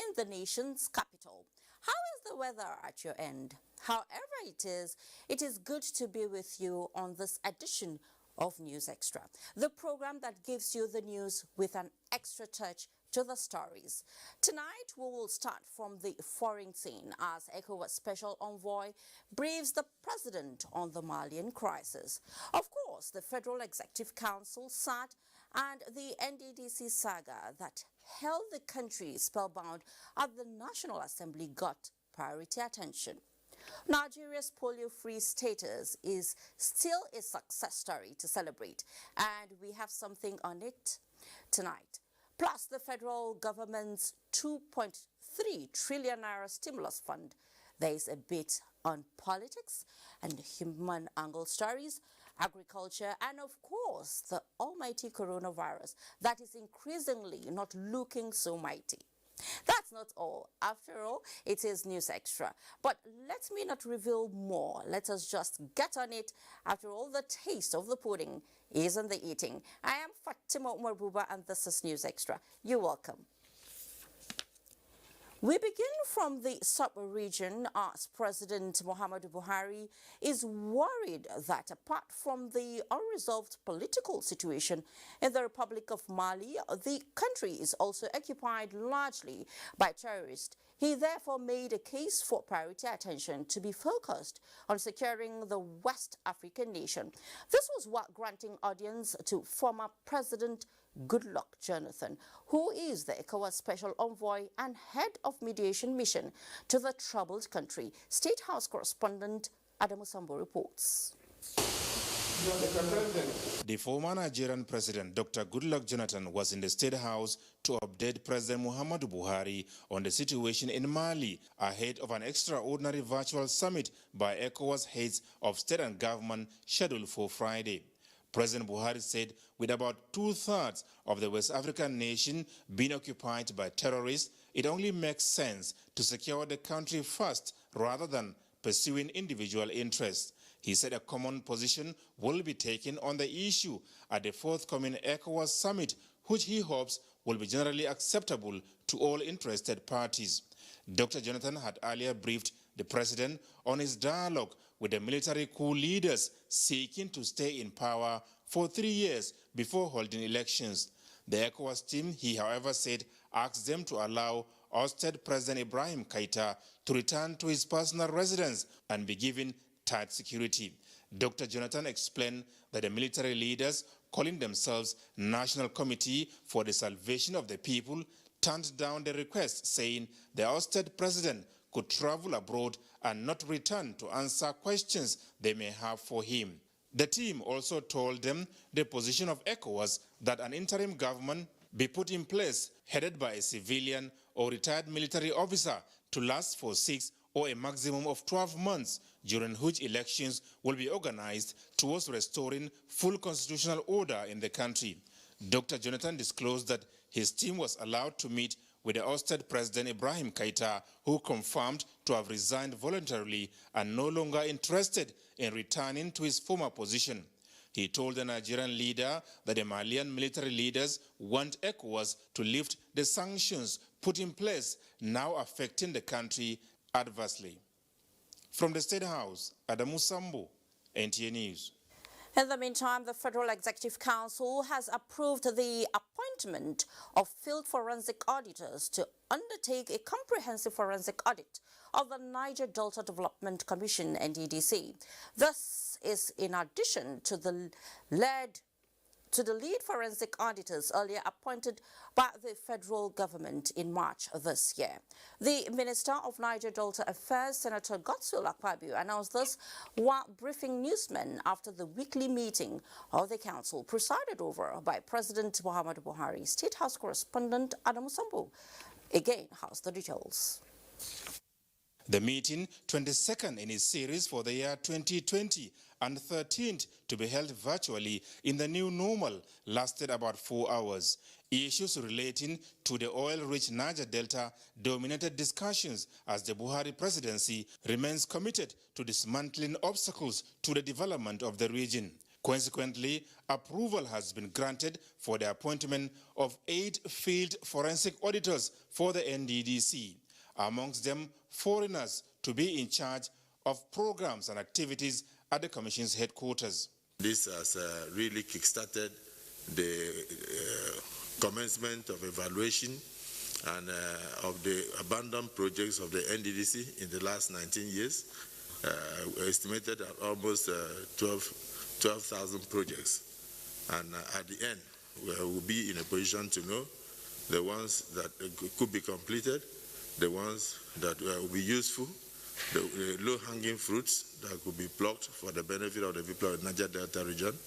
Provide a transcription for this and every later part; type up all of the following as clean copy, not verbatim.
in the nation's capital. How is the weather at your end? However it is good to be with you on this edition of News Extra, the program that gives you the news with an extra touch to the stories. Tonight, we will start from the foreign scene as ECOWAS Special Envoy briefs the President on the Malian crisis. Of course, the Federal Executive Council sat and the NDDC saga that held the country spellbound at the National Assembly got priority attention. Nigeria's polio-free status is still a success story to celebrate, and we have something on it tonight. Plus, the federal government's 2.3 trillion naira stimulus fund. There is a bit on politics and human angle stories, agriculture, and of course, the almighty coronavirus that is increasingly not looking so mighty. That's not all. After all, it is News Extra. But let me not reveal more. Let us just get on it. After all, the taste of the pudding is in the eating. I am Fatima Umarbuba and this is News Extra. You're welcome. We begin from the sub-region as President Muhammadu Buhari is worried that apart from the unresolved political situation in the Republic of Mali, the country is also occupied largely by terrorists. He therefore made a case for priority attention to be focused on securing the West African nation. This was what granting audience to former President Goodluck Jonathan, who is the ECOWAS Special Envoy and head of mediation mission to the troubled country. State House correspondent Adamu Sambo reports. The former Nigerian President Dr. Goodluck Jonathan was in the State House to update President Muhammadu Buhari on the situation in Mali ahead of an extraordinary virtual summit by ECOWAS heads of state and government scheduled for Friday. President Buhari said with about two-thirds of the West African nation being occupied by terrorists, it only makes sense to secure the country first rather than pursuing individual interests. He said a common position will be taken on the issue at the forthcoming ECOWAS summit, which he hopes will be generally acceptable to all interested parties. Dr. Jonathan had earlier briefed the president on his dialogue with the military coup leaders seeking to stay in power for 3 years before holding elections. The ECOWAS team, he however said, asked them to allow ousted President Ibrahim Keita to return to his personal residence and be given tight security. Dr. Jonathan explained that the military leaders, calling themselves National Committee for the Salvation of the People, turned down the request, saying the ousted president could travel abroad and not return to answer questions they may have for him. The team also told them the position of ECOWAS that an interim government be put in place headed by a civilian or retired military officer to last for 6 or a maximum of 12 months, during which elections will be organized towards restoring full constitutional order in the country. Dr. Jonathan disclosed that his team was allowed to meet with the ousted President Ibrahim Keita, who confirmed to have resigned voluntarily and no longer interested in returning to his former position. He told the Nigerian leader that the Malian military leaders want ECOWAS to lift the sanctions put in place, now affecting the country adversely. From the State House, Adamu Sambo, NTA News. In the meantime, the Federal Executive Council has approved the appointment of field forensic auditors to undertake a comprehensive forensic audit of the Niger Delta Development Commission, NDDC. This is in addition to the lead forensic auditors earlier appointed by the federal government in March this year. The Minister of Niger Delta Affairs, Senator Godswill Akpabio, announced this while briefing newsmen after the weekly meeting of the council presided over by President Muhammadu Buhari. State House correspondent Adamu Sambo again has the details. The meeting, 22nd in its series for the year 2020 and 13th to be held virtually in the new normal, lasted about 4 hours. Issues relating to the oil-rich Niger Delta dominated discussions as the Buhari presidency remains committed to dismantling obstacles to the development of the region. Consequently, approval has been granted for the appointment of 8 field forensic auditors for the NDDC, amongst them foreigners to be in charge of programs and activities at the Commission's headquarters. This has really kickstarted the commencement of evaluation and of the abandoned projects of the NDDC in the last 19 years, estimated at almost 12,000 projects. And at the end, we will be in a position to know the ones that could be completed, the ones that will be useful, the low-hanging fruits that could be plucked for the benefit of the people of the Niger Delta region.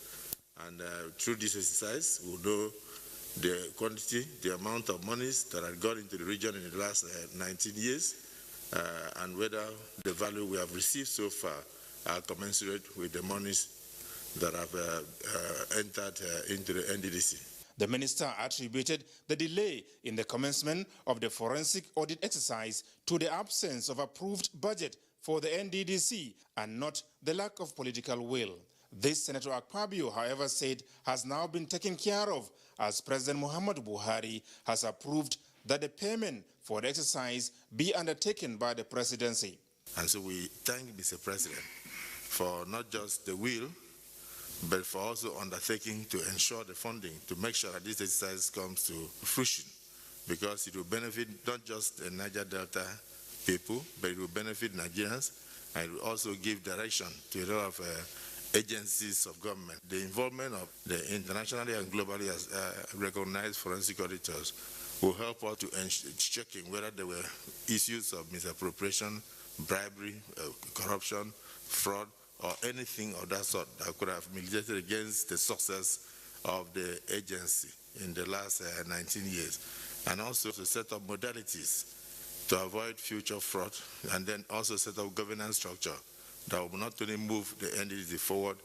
And through this exercise, we'll know the quantity, the amount of monies that have gone into the region in the last 19 years, and whether the value we have received so far are commensurate with the monies that have entered into the NDDC. The minister attributed the delay in the commencement of the forensic audit exercise to the absence of approved budget for the NDDC and not the lack of political will. This Senator Akpabio, however, said has now been taken care of as President Muhammadu Buhari has approved that the payment for the exercise be undertaken by the presidency. And so we thank Mr. President for not just the will, but for also undertaking to ensure the funding to make sure that this exercise comes to fruition, because it will benefit not just the Niger Delta people, but it will benefit Nigerians, and it will also give direction to a lot of agencies of government. The involvement of the internationally and globally recognized forensic auditors will help us to checking whether there were issues of misappropriation, bribery, corruption, fraud, or anything of that sort that could have militated against the success of the agency in the last 19 years. And also to set up modalities to avoid future fraud, and then also set up governance structure that will not only move the NDDC forward,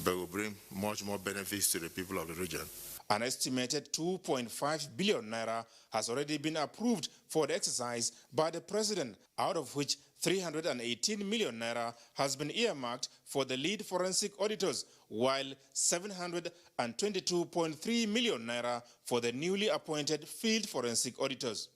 but will bring much more benefits to the people of the region. An estimated 2.5 billion naira has already been approved for the exercise by the president, out of which 318 million naira has been earmarked for the lead forensic auditors, while 722.3 million naira for the newly appointed field forensic auditors.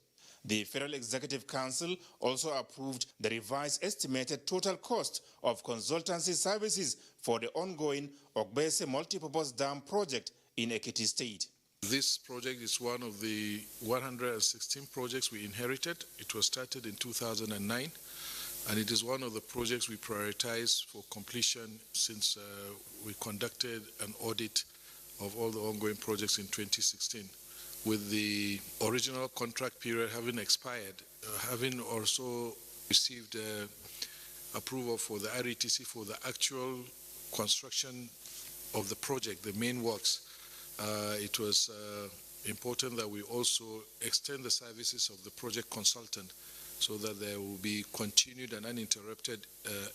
The Federal Executive Council also approved the revised estimated total cost of consultancy services for the ongoing Ogbese Multipurpose Dam project in Ekiti State. This project is one of the 116 projects we inherited. It was started in 2009, and it is one of the projects we prioritize for completion since we conducted an audit of all the ongoing projects in 2016. With the original contract period having expired, having also received approval for the RETC for the actual construction of the project, the main works, it was important that we also extend the services of the project consultant so that there will be continued and uninterrupted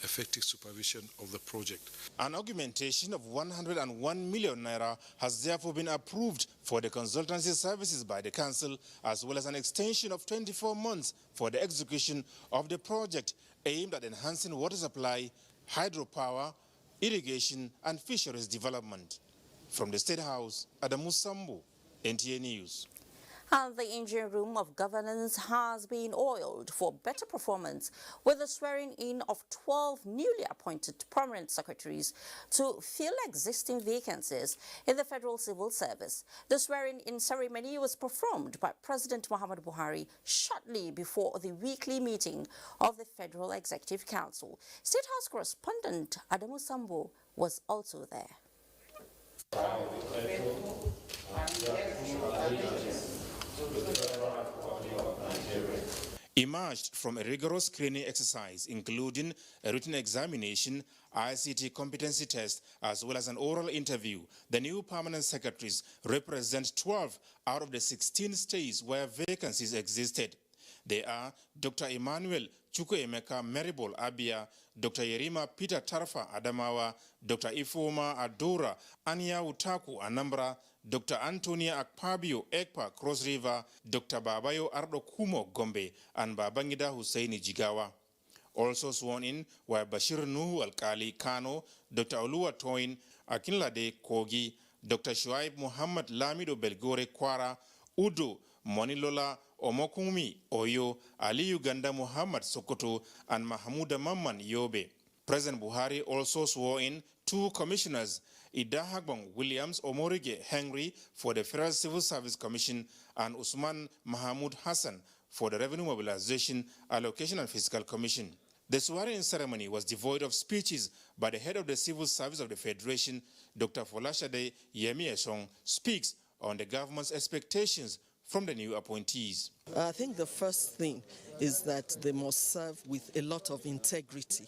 effective supervision of the project. An augmentation of 101 million naira has therefore been approved for the consultancy services by the council, as well as an extension of 24 months for the execution of the project aimed at enhancing water supply, hydropower, irrigation and fisheries development. From the State House, Adamu Sambu, NTA News. And the engine room of governance has been oiled for better performance with the swearing in of 12 newly appointed permanent secretaries to fill existing vacancies in the Federal Civil Service. The swearing-in ceremony was performed by President Muhammadu Buhari shortly before the weekly meeting of the Federal Executive Council. State House correspondent Adamu Sambo was also there. Emerged from a rigorous screening exercise, including a written examination, ICT competency test, as well as an oral interview, the new permanent secretaries represent 12 out of the 16 states where vacancies existed. They are Dr. Emmanuel Chukwuemeka Meribol Abia, Dr. Yerima Peter Tarfa Adamawa, Dr. Ifoma Adora Anya Utaku Anambra, Dr. Antonia Akpabio Ekpa Cross River, Dr. Babayo Ardo Kumo Gombe, and Babangida Husseini Jigawa. Also sworn in were Bashir Nuhu Alkali Kano, Dr. Olua Toin, Akinlade Kogi, Dr. Shuaib Muhammad Lamido Belgore Kwara, Udo Monilola Omokumi Oyo, Ali Uganda Muhammad Sokoto, and Mahmouda Mamman Yobe. President Buhari also swore in 2 commissioners, Ida Hagbong Williams Omorige Henry for the Federal Civil Service Commission and Usman Mahamoud Hassan for the Revenue Mobilization, Allocation and Fiscal Commission. The swearing-in ceremony was devoid of speeches, but the head of the Civil Service of the Federation, Dr. Folashade Yemi Esong, speaks on the government's expectations from the new appointees. I think the first thing is that they must serve with a lot of integrity,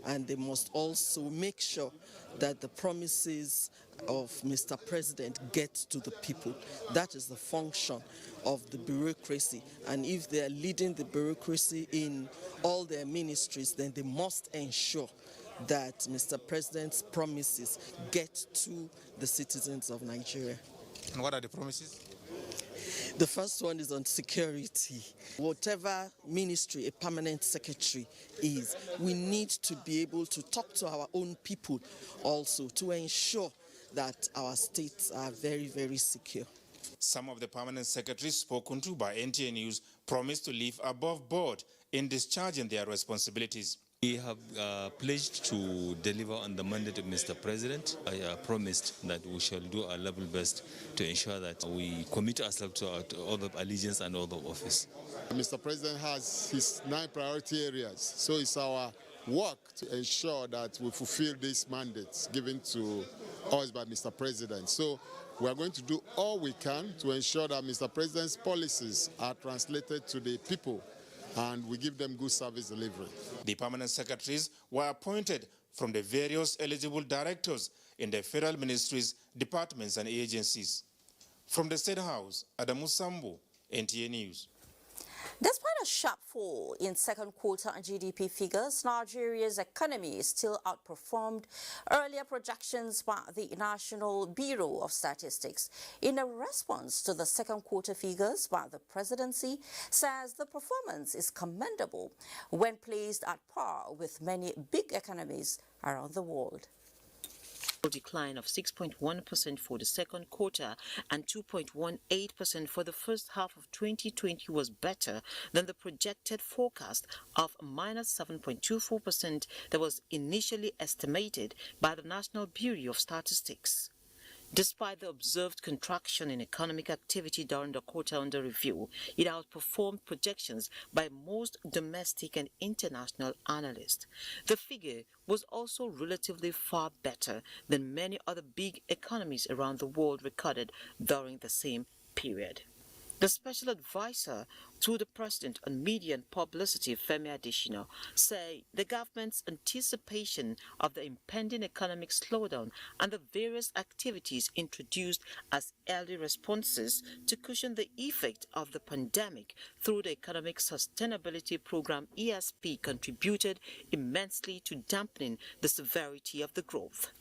and they must also make sure that the promises of Mr. President get to the people. That is the function of the bureaucracy, and if they are leading the bureaucracy in all their ministries, then they must ensure that Mr. President's promises get to the citizens of Nigeria. And what are the promises? The first one is on security. Whatever ministry a permanent secretary is, we need to be able to talk to our own people also to ensure that our states are very, very secure. Some of the permanent secretaries spoken to by NTA News promised to live above board in discharging their responsibilities. We have pledged to deliver on the mandate of Mr. President. I promised that we shall do our level best to ensure that we commit ourselves to our oath of allegiance and oath of office. Mr. President has his 9 priority areas, so it's our work to ensure that we fulfill these mandates given to us by Mr. President. So we are going to do all we can to ensure that Mr. President's policies are translated to the people and we give them good service delivery. The permanent secretaries were appointed from the various eligible directors in the federal ministries, departments and agencies. From the State House, Adamu Sambu, NTA News. Despite a sharp fall in second quarter GDP figures, Nigeria's economy still outperformed earlier projections by the National Bureau of Statistics. In a response to the second quarter figures by the presidency, says the performance is commendable when placed at par with many big economies around the world. Decline of 6.1% for the second quarter and 2.18% for the first half of 2020 was better than the projected forecast of minus 7.24% that was initially estimated by the National Bureau of Statistics. Despite the observed contraction in economic activity during the quarter under review, it outperformed projections by most domestic and international analysts. The figure was also relatively far better than many other big economies around the world recorded during the same period. The special advisor to the president on media and publicity, Femi Adesina, said the government's anticipation of the impending economic slowdown and the various activities introduced as early responses to cushion the effect of the pandemic through the Economic Sustainability Program ESP contributed immensely to dampening the severity of the growth.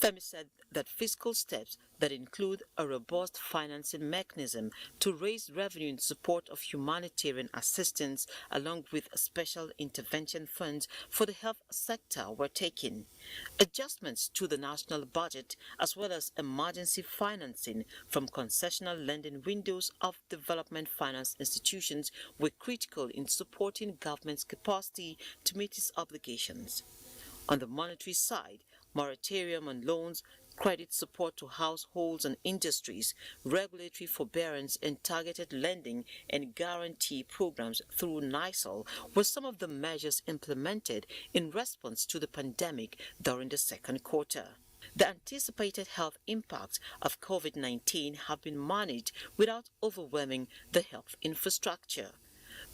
Femi said that fiscal steps that include a robust financing mechanism to raise revenue in support of humanitarian assistance along with special intervention funds for the health sector were taken. Adjustments to the national budget as well as emergency financing from concessional lending windows of development finance institutions were critical in supporting government's capacity to meet its obligations. On the monetary side, moratorium on loans, credit support to households and industries, regulatory forbearance and targeted lending and guarantee programs through NISL were some of the measures implemented in response to the pandemic during the second quarter. The anticipated health impacts of COVID-19 have been managed without overwhelming the health infrastructure.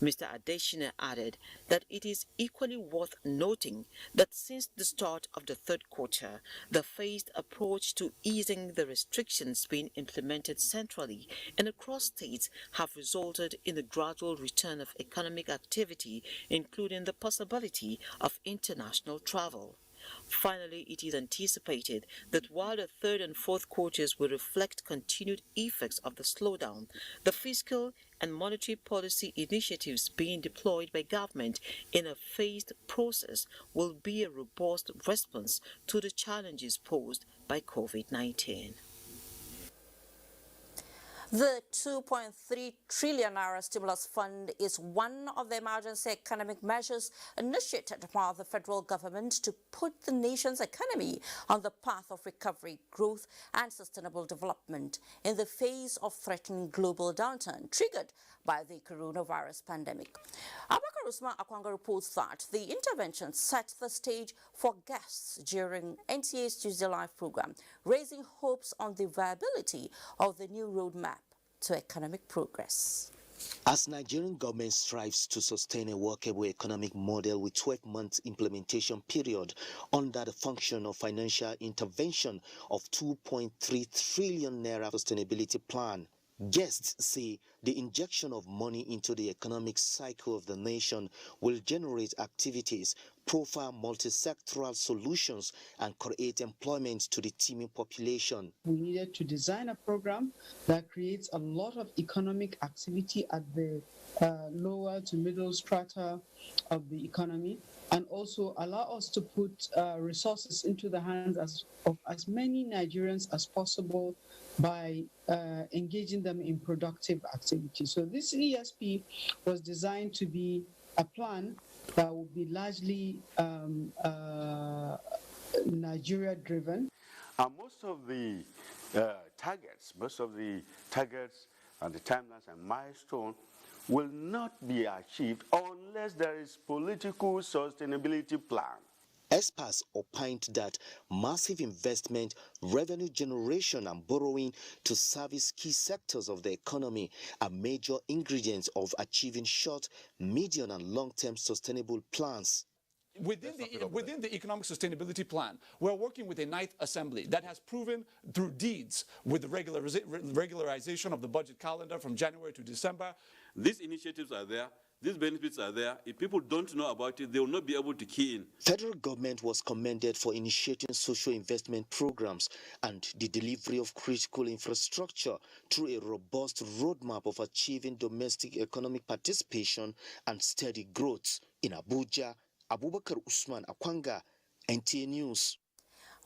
Mr. Adesina added that it is equally worth noting that since the start of the third quarter, the phased approach to easing the restrictions being implemented centrally and across states have resulted in the gradual return of economic activity, including the possibility of international travel. Finally, it is anticipated that while the third and fourth quarters will reflect continued effects of the slowdown, the fiscal and monetary policy initiatives being deployed by government in a phased process will be a robust response to the challenges posed by COVID-19. The 2.3 trillion naira stimulus fund is one of the emergency economic measures initiated by the federal government to put the nation's economy on the path of recovery, growth and sustainable development in the face of threatening global downturn triggered by the coronavirus pandemic. Abubakar Usman Akwanga reports that the intervention set the stage for guests during NTA's Tuesday Live program, raising hopes on the viability of the new roadmap to economic progress. As Nigerian government strives to sustain a workable economic model with 12-month implementation period under the function of financial intervention of 2.3 trillion naira sustainability plan, guests say the injection of money into the economic cycle of the nation will generate activities, profile multi-sectoral solutions, and create employment to the teeming population. We needed to design a program that creates a lot of economic activity at the lower to middle strata of the economy, and also allow us to put resources into the hands of as many Nigerians as possible by engaging them in productive activities. So this ESP was designed to be a plan that will be largely Nigeria-driven. Most of the targets and the timelines and milestones will not be achieved unless there is political sustainability plan. Experts opined that massive investment, revenue generation and borrowing to service key sectors of the economy are major ingredients of achieving short, medium and long-term sustainable plans. Within the economic sustainability plan, we're working with a ninth assembly that has proven through deeds with the regularization of the budget calendar from January to December. These initiatives are there. These benefits are there. If people don't know about it, they will not be able to key in. Federal government was commended for initiating social investment programs and the delivery of critical infrastructure through a robust roadmap of achieving domestic economic participation and steady growth. In Abuja, Abubakar Usman Akwanga, NTA News.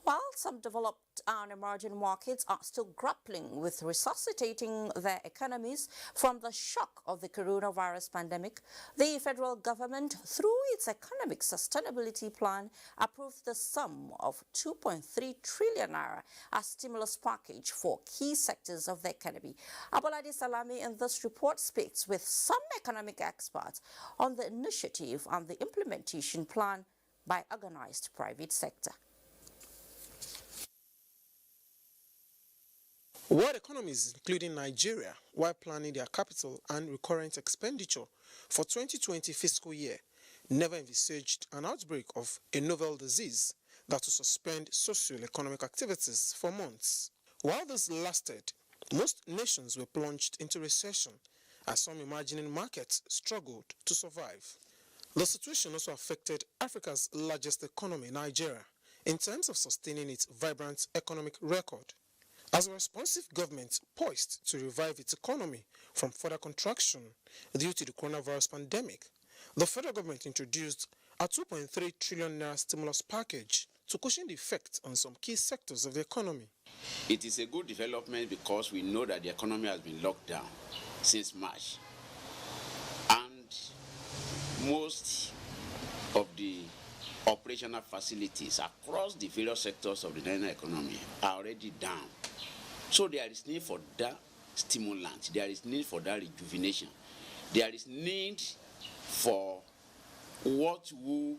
While some developed and emerging markets are still grappling with resuscitating their economies from the shock of the coronavirus pandemic, the federal government, through its economic sustainability plan, approved the sum of 2.3 trillion naira as stimulus package for key sectors of the economy. Abolade Salami in this report speaks with some economic experts on the initiative and the implementation plan by organized private sector. World economies, including Nigeria, while planning their capital and recurrent expenditure for 2020 fiscal year, never envisaged an outbreak of a novel disease that will suspend socio-economic activities for months. While this lasted, most nations were plunged into recession as some emerging markets struggled to survive. The situation also affected Africa's largest economy, Nigeria, in terms of sustaining its vibrant economic record. As a responsive government poised to revive its economy from further contraction due to the coronavirus pandemic, the federal government introduced a 2.3 trillion naira stimulus package to cushion the effect on some key sectors of the economy. It is a good development because we know that the economy has been locked down since March. And most of the operational facilities across the various sectors of the Nigerian economy are already down. So there is need for that stimulant, there is need for that rejuvenation, there is need for what will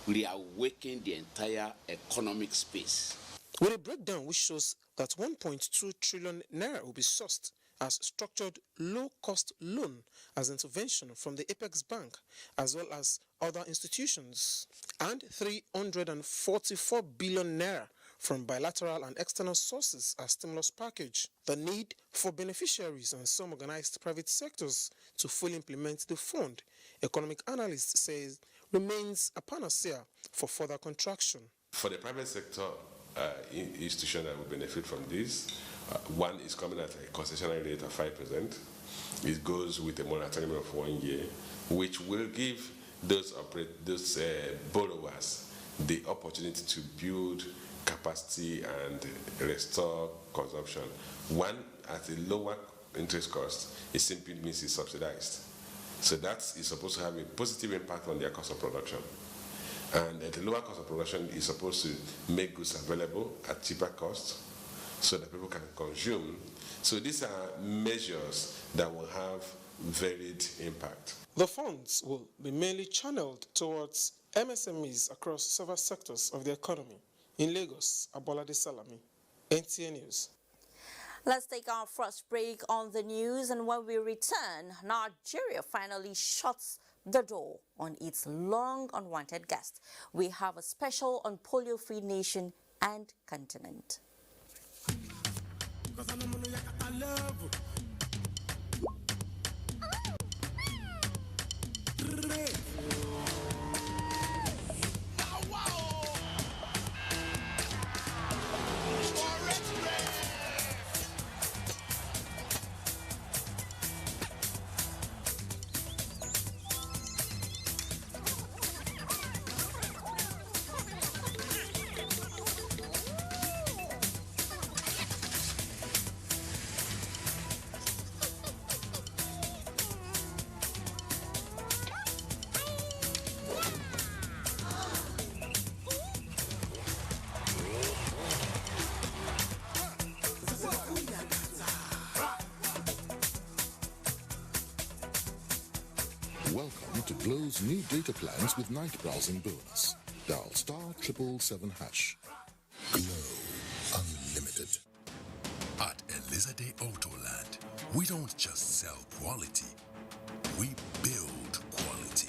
reawaken the entire economic space. With a breakdown which shows that 1.2 trillion naira will be sourced as structured low-cost loan as intervention from the Apex Bank as well as other institutions, and 344 billion naira from bilateral and external sources as stimulus package. The need for beneficiaries and some organized private sectors to fully implement the fund, economic analysts say, remains a panacea for further contraction. For the private sector institution that will benefit from this, one is coming at a concessional rate of 5%. It goes with a moratorium of 1 year, which will give those borrowers the opportunity to build capacity and restore consumption. One, at a lower interest cost, it simply means it's subsidized. So that is supposed to have a positive impact on their cost of production. And at a lower cost of production is supposed to make goods available at cheaper cost so that people can consume. So these are measures that will have varied impact. The funds will be mainly channeled towards MSMEs across several sectors of the economy. In Lagos, Abolade Salami, NTA News. Let's take our first break on the news, and when we return, Nigeria finally shuts the door on its long unwanted guest. We have a special on polio-free nation and continent. Welcome to Glow's new data plans with night browsing bonus. Dial *777#. Glow Unlimited. At Elizade Autoland, we don't just sell quality, we build quality.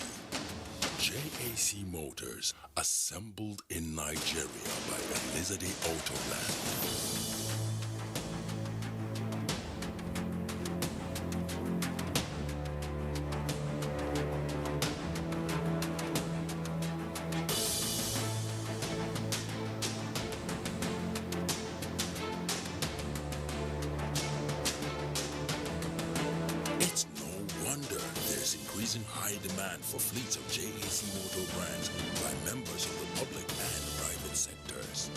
JAC Motors, assembled in Nigeria by Elizade Autoland. High demand for fleets of JAC Motor brands by members of the public and private sectors.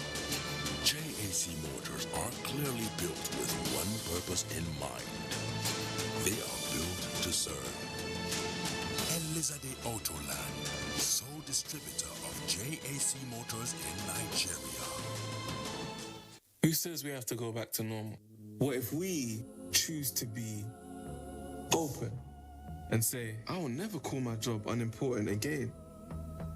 JAC Motors are clearly built with one purpose in mind. They are built to serve. Elizade Autoland, sole distributor of JAC Motors in Nigeria. Who says we have to go back to normal? What if we choose to be open? And say, I will never call my job unimportant again.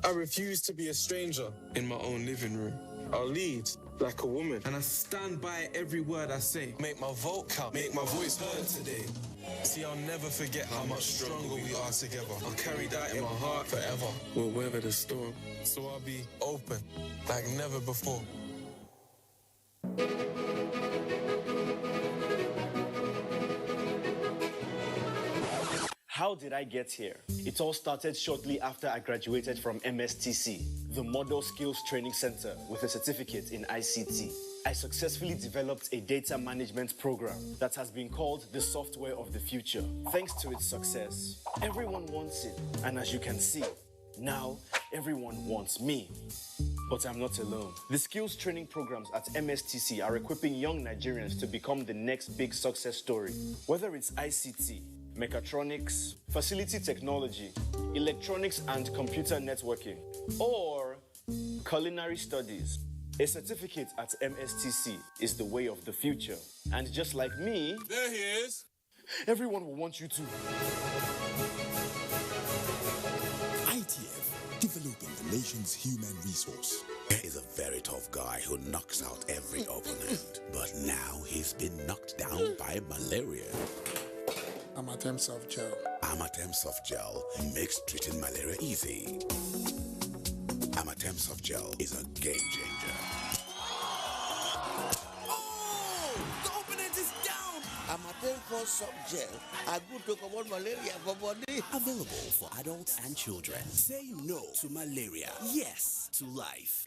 I refuse to be a stranger in my own living room. I'll lead like a woman, and I stand by every word I say. Make my vote count, make my voice heard today. See, I'll never forget how much stronger we are together. I'll carry that in my heart forever. We'll weather the storm, so I'll be open like never before. How did I get here? It all started shortly after I graduated from MSTC, the Model Skills Training Center with a certificate in ICT. I successfully developed a data management program that has been called the software of the future. Thanks to its success, everyone wants it. And as you can see, now everyone wants me. But I'm not alone. The skills training programs at MSTC are equipping young Nigerians to become the next big success story. Whether it's ICT, mechatronics, facility technology, electronics and computer networking, or culinary studies, a certificate at MSTC is the way of the future. And just like me, there he is. Everyone will want you to. ITF, developing the nation's human resource. There is a very tough guy who knocks out every opponent, but now he's been knocked down by malaria. Amatem Soft Gel. Amatem Soft Gel makes treating malaria easy. Amatem Soft Gel is a game changer. Oh! The opponent is down! Amatem Soft Gel. A good talk about malaria for body. Available for adults and children. Say no to malaria. Yes to life.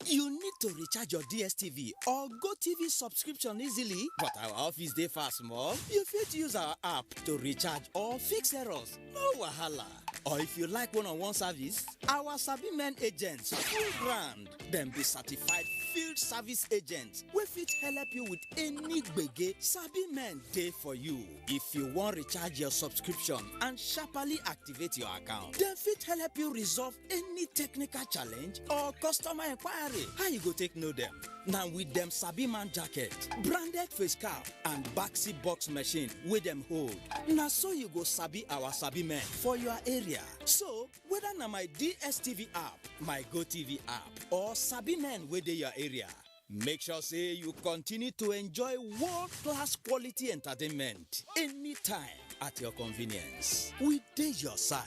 You need to recharge your DSTV or GoTV subscription easily, but our office dey far small. You fit use our app to recharge or fix errors. No wahala. Or if you like one-on-one service, our Sabi Men agents full ground. Them be certified field service agents. We fit help you with any gbege. Sabi Men day for you. If you want recharge your subscription and sharply activate your account, then fit help you resolve any technical challenge or customer inquiry. How you go take know them? Now with them Sabi Man jacket, branded face cap and backseat box machine with them hold. Now so you go Sabi our Sabi Men for your area. So whether na my DSTV app, my GoTV app or Sabi Men within your area, make sure say you continue to enjoy world-class quality entertainment anytime at your convenience. We dey your side.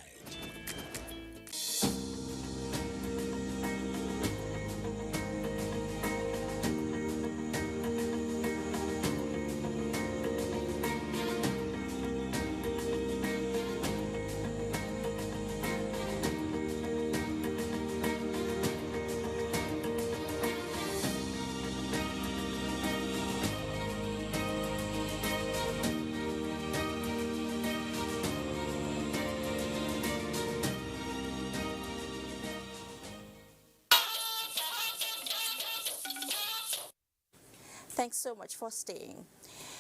Thanks so much for staying.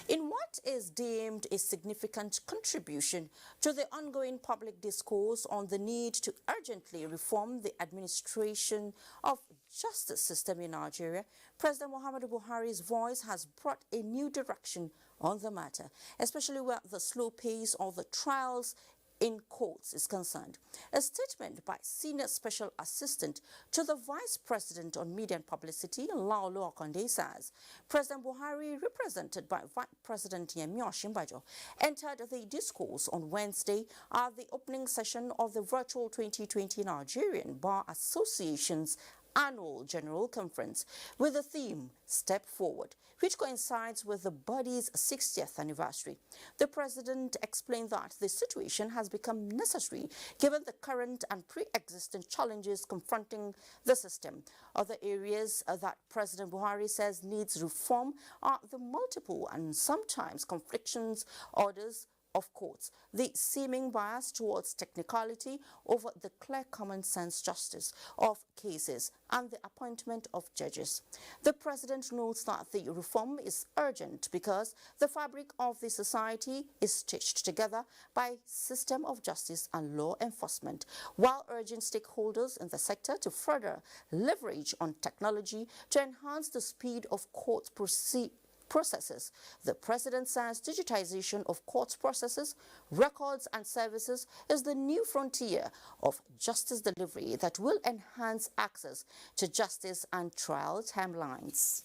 In what is deemed a significant contribution to the ongoing public discourse on the need to urgently reform the administration of justice system in Nigeria, President Muhammadu Buhari's voice has brought a new direction on the matter, especially where the slow pace of the trials in courts is concerned. A statement by Senior Special Assistant to the Vice President on Media and Publicity, Laolo Okonde, says President Buhari, represented by Vice President Yemi Osinbajo, entered the discourse on Wednesday at the opening session of the virtual 2020 Nigerian Bar Association's Annual General Conference with the theme Step Forward, which coincides with the body's 60th anniversary. The president explained that the situation has become necessary given the current and pre-existing challenges confronting the system. Other areas that President Buhari says needs reform are the multiple and sometimes conflicting orders of courts, the seeming bias towards technicality over the clear common sense justice of cases, and the appointment of judges. The president notes that the reform is urgent because the fabric of the society is stitched together by system of justice and law enforcement, while urging stakeholders in the sector to further leverage on technology to enhance the speed of court processes. The president says digitization of court processes, records and services is the new frontier of justice delivery that will enhance access to justice and trial timelines.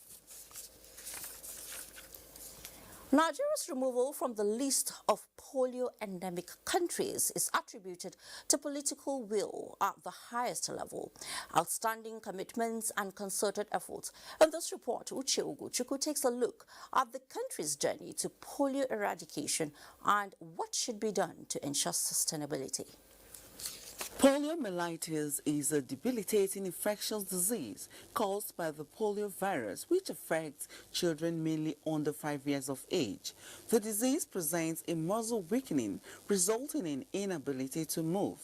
Nigeria's removal from the list of polio endemic countries is attributed to political will at the highest level, outstanding commitments and concerted efforts. In this report, Uche Ugochukwu takes a look at the country's journey to polio eradication and what should be done to ensure sustainability. Poliomyelitis is a debilitating infectious disease caused by the polio virus, which affects children mainly under 5 years of age. The disease presents a muscle weakening, resulting in inability to move.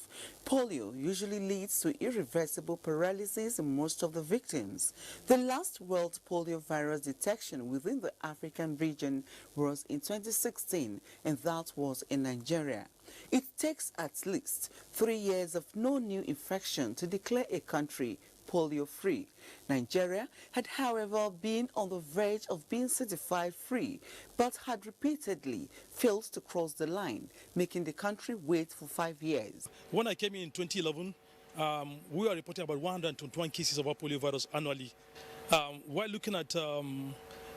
Polio usually leads to irreversible paralysis in most of the victims. The last world polio virus detection within the African region was in 2016, and that was in Nigeria. It takes at least 3 years of no new infection to declare a country polio-free. Nigeria had, however, been on the verge of being certified free, but had repeatedly failed to cross the line, making the country wait for 5 years. When I came in 2011, we were reporting about 121 cases of poliovirus annually. While looking at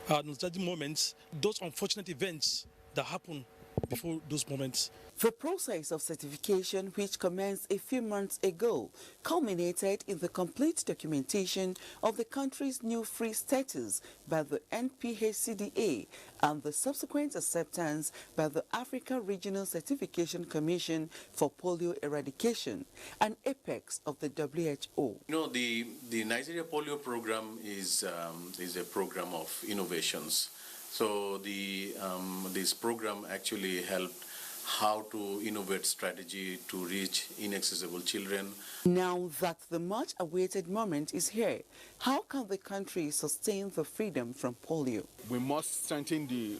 nostalgic moments, those unfortunate events that happened before those moments. The process of certification, which commenced a few months ago, culminated in the complete documentation of the country's new free status by the NPHCDA and the subsequent acceptance by the Africa Regional Certification Commission for Polio Eradication, an apex of the WHO. You know, the Nigeria Polio Program is a program of innovations. So this program actually helped how to innovate strategy to reach inaccessible children. Now that the much-awaited moment is here, how can the country sustain the freedom from polio? We must strengthen the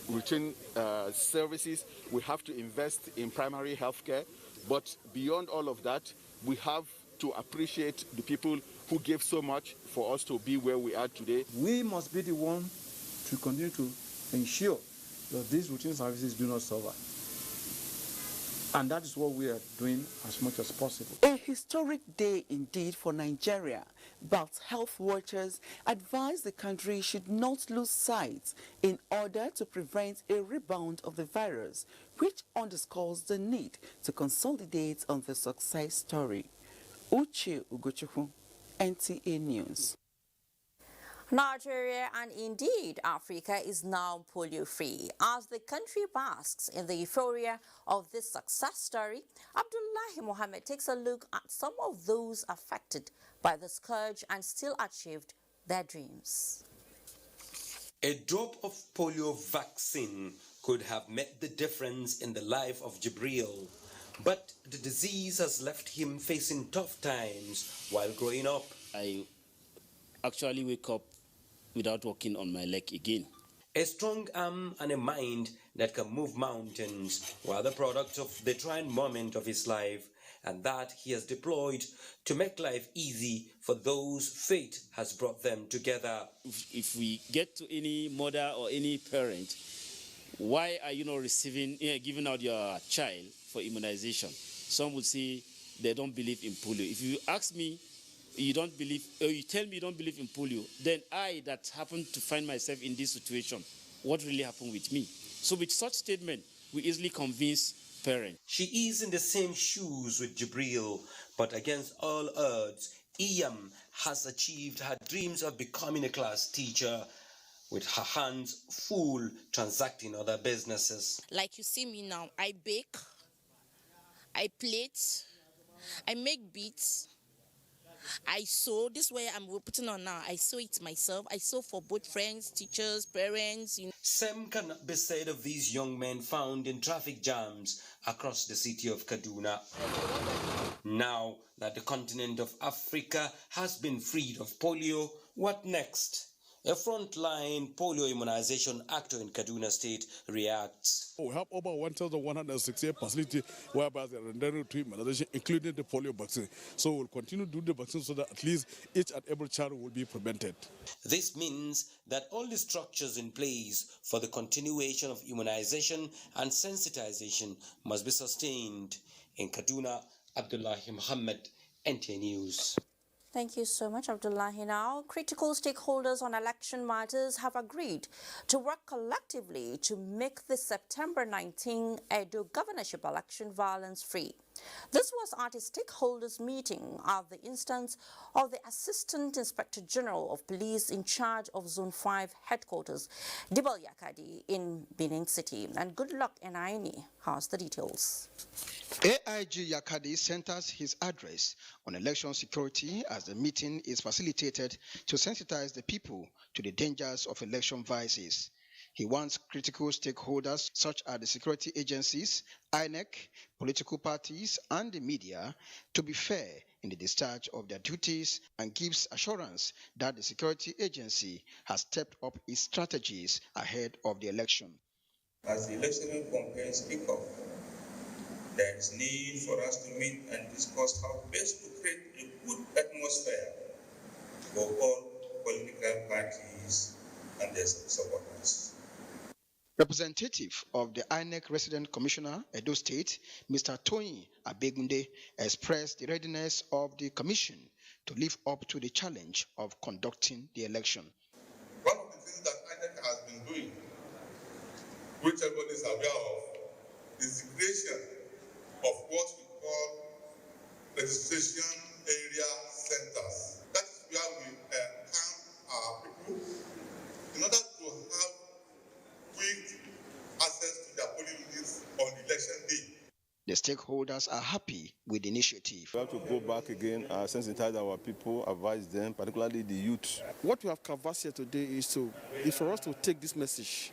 routine services. We have to invest in primary health care. But beyond all of that, we have to appreciate the people who gave so much for us to be where we are today. We must be the one to continue to ensure that these routine services do not suffer. And that is what we are doing as much as possible. A historic day indeed for Nigeria, but health watchers advise the country should not lose sight in order to prevent a rebound of the virus, which underscores the need to consolidate on the success story. Uche Ugochukwu, NTA News. Nigeria and indeed Africa is now polio-free. As the country basks in the euphoria of this success story, Abdullahi Mohammed takes a look at some of those affected by the scourge and still achieved their dreams. A drop of polio vaccine could have made the difference in the life of Jibril, but the disease has left him facing tough times while growing up. I actually wake up without walking on my leg again. A strong arm and a mind that can move mountains were the product of the trying moment of his life, and that he has deployed to make life easy for those fate has brought them together. If we get to any mother or any parent, why are you not giving out your child for immunization? Some would say they don't believe in polio. If you ask me, you don't believe, or you tell me you don't believe in polio, then I that happen to find myself in this situation, what really happened with me? So with such statement, we easily convince parents. She is in the same shoes with Jibril, but against all odds, Iyam has achieved her dreams of becoming a class teacher with her hands full transacting other businesses. Like you see me now, I bake, I plait, I make beads, I sew. This way I'm putting on now. I sew it myself. I sew for both friends, teachers, parents. Same cannot be said of these young men found in traffic jams across the city of Kaduna. Now that the continent of Africa has been freed of polio, what next? A frontline polio immunization actor in Kaduna State reacts. We have over 1,168 facilities whereby they are rendering immunization, including the polio vaccine. So we'll continue to do the vaccine so that at least each and every child will be prevented. This means that all the structures in place for the continuation of immunization and sensitization must be sustained. In Kaduna, Abdullahi Muhammad, NTA News. Thank you so much, Abdullahi. Now, critical stakeholders on election matters have agreed to work collectively to make the September 19 Edo governorship election violence-free. This was at a stakeholders meeting at the instance of the Assistant Inspector General of Police in charge of Zone 5 headquarters, Dibal Yakadi, in Benin City. And good luck, Enaini has the details. AIG Yakadi centers his address on election security as the meeting is facilitated to sensitize the people to the dangers of election vices. He wants critical stakeholders such as the security agencies, INEC, political parties, and the media to be fair in the discharge of their duties and gives assurance that the security agency has stepped up its strategies ahead of the election. As the electoral campaigns kick off, there is need for us to meet and discuss how best to create a good atmosphere for all political parties and their supporters. Representative of the INEC Resident Commissioner, Edo State, Mr. Tony Abegunde, expressed the readiness of the Commission to live up to the challenge of conducting the election. One of the things that INEC has been doing, which everybody is aware of, is the creation of what we call registration area centers. That is where we camp our people in order to have quick access to their polling units on election day. The stakeholders are happy with the initiative. We have to go back again and sensitize our people, advise them, particularly the youth. What we have canvassed here today is for us to take this message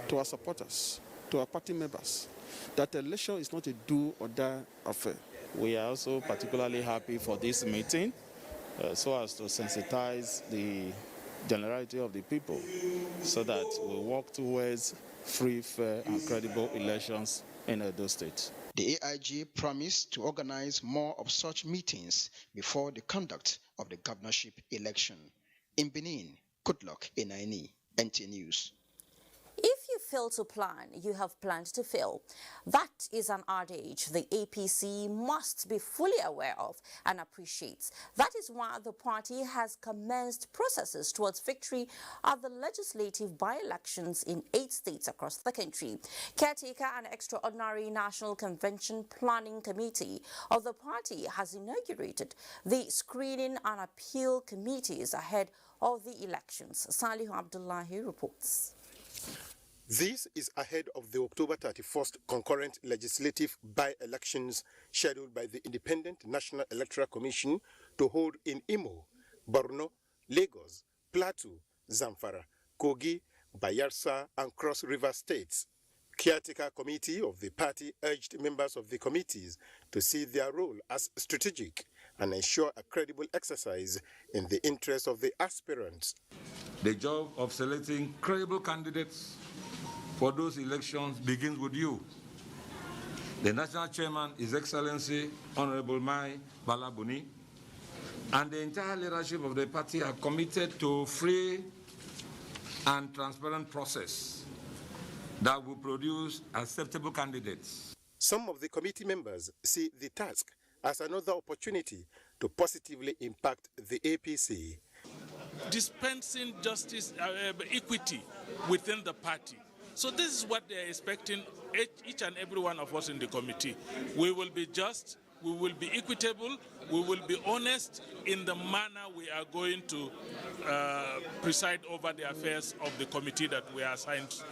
to our supporters to our party members that election is not a do or die affair. We are also particularly happy for this meeting so as to sensitize the generality of the people so that we work towards free, fair and credible elections in Edo State. The AIG promised to organize more of such meetings before the conduct of the governorship election. In Benin, Goodluck Enaini, NTA News. If you fail to plan, you have planned to fail. That is an adage the APC must be fully aware of and appreciates. That is why the party has commenced processes towards victory at the legislative by-elections in 8 states across the country. Caretaker and Extraordinary National Convention Planning Committee of the party has inaugurated the screening and appeal committees ahead of the elections. Salihu Abdullahi reports. This is ahead of the October 31st concurrent legislative by-elections scheduled by the Independent National Electoral Commission to hold in Imo, Borno, Lagos, Plateau, Zamfara, Kogi, Bayelsa and Cross River states. Caretaker committee of the party urged members of the committees to see their role as strategic and ensure a credible exercise in the interest of the aspirants. The job of selecting credible candidates for those elections begins with you. The national chairman, His Excellency Honorable Mai Balabuni, and the entire leadership of the party are committed to free and transparent process that will produce acceptable candidates. Some of the committee members see the task as another opportunity to positively impact the APC. Dispensing justice, equity within the party. So this is what they're expecting each and every one of us in the committee. We will be just, we will be equitable, we will be honest in the manner we are going to preside over the affairs of the committee that we are assigned.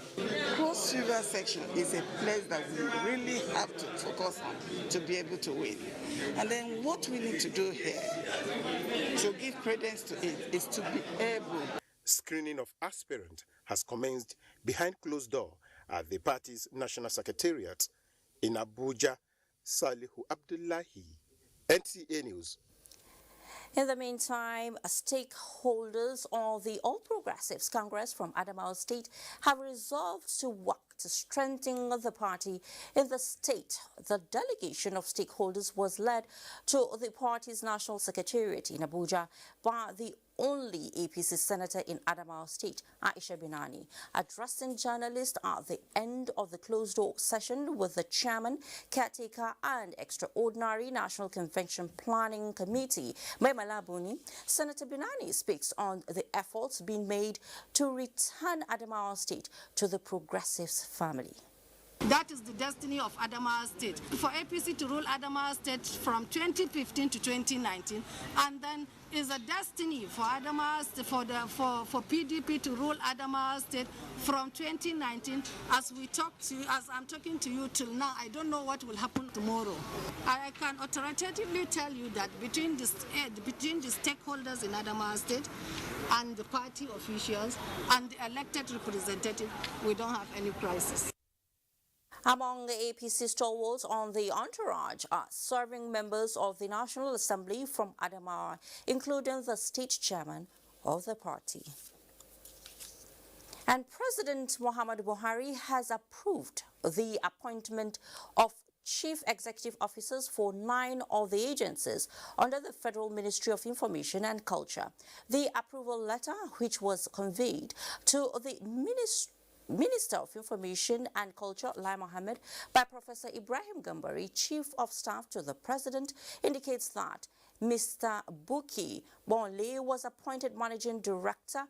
Cross River section is a place that we really have to focus on to be able to win. And then what we need to do here to give credence to it is to be able. Screening of aspirants has commenced behind closed door at the party's national secretariat in Abuja. Salihu Abdullahi, NTA News. In the meantime, stakeholders of the All Progressives Congress from Adamawa State have resolved to work to strengthen the party in the state. The delegation of stakeholders was led to the party's national secretariat in Abuja by the only APC senator in Adamawa State, Aisha Binani. Addressing journalists at the end of the closed-door session with the chairman, caretaker and extraordinary National Convention Planning Committee, Malabuni, Senator Binani speaks on the efforts being made to return Adamawa State to the Progressives family. That is the destiny of Adamawa State. For APC to rule Adamawa State from 2015 to 2019, and then is a destiny for Adamawa State, for PDP to rule Adamawa State from 2019. As I'm talking to you till now, I don't know what will happen tomorrow. I can authoritatively tell you that between the stakeholders in Adamawa State and the party officials and the elected representative, we don't have any crisis. Among the APC stalwarts on the entourage are serving members of the National Assembly from Adamawa, including the state chairman of the party. And President Muhammadu Buhari has approved the appointment of chief executive officers for 9 of the agencies under the Federal Ministry of Information and Culture. The approval letter, which was conveyed to the Minister of Information and Culture, Lai Mohammed, by Professor Ibrahim Gambari, Chief of Staff to the President, indicates that Mr. Buki Bonle was appointed Managing Director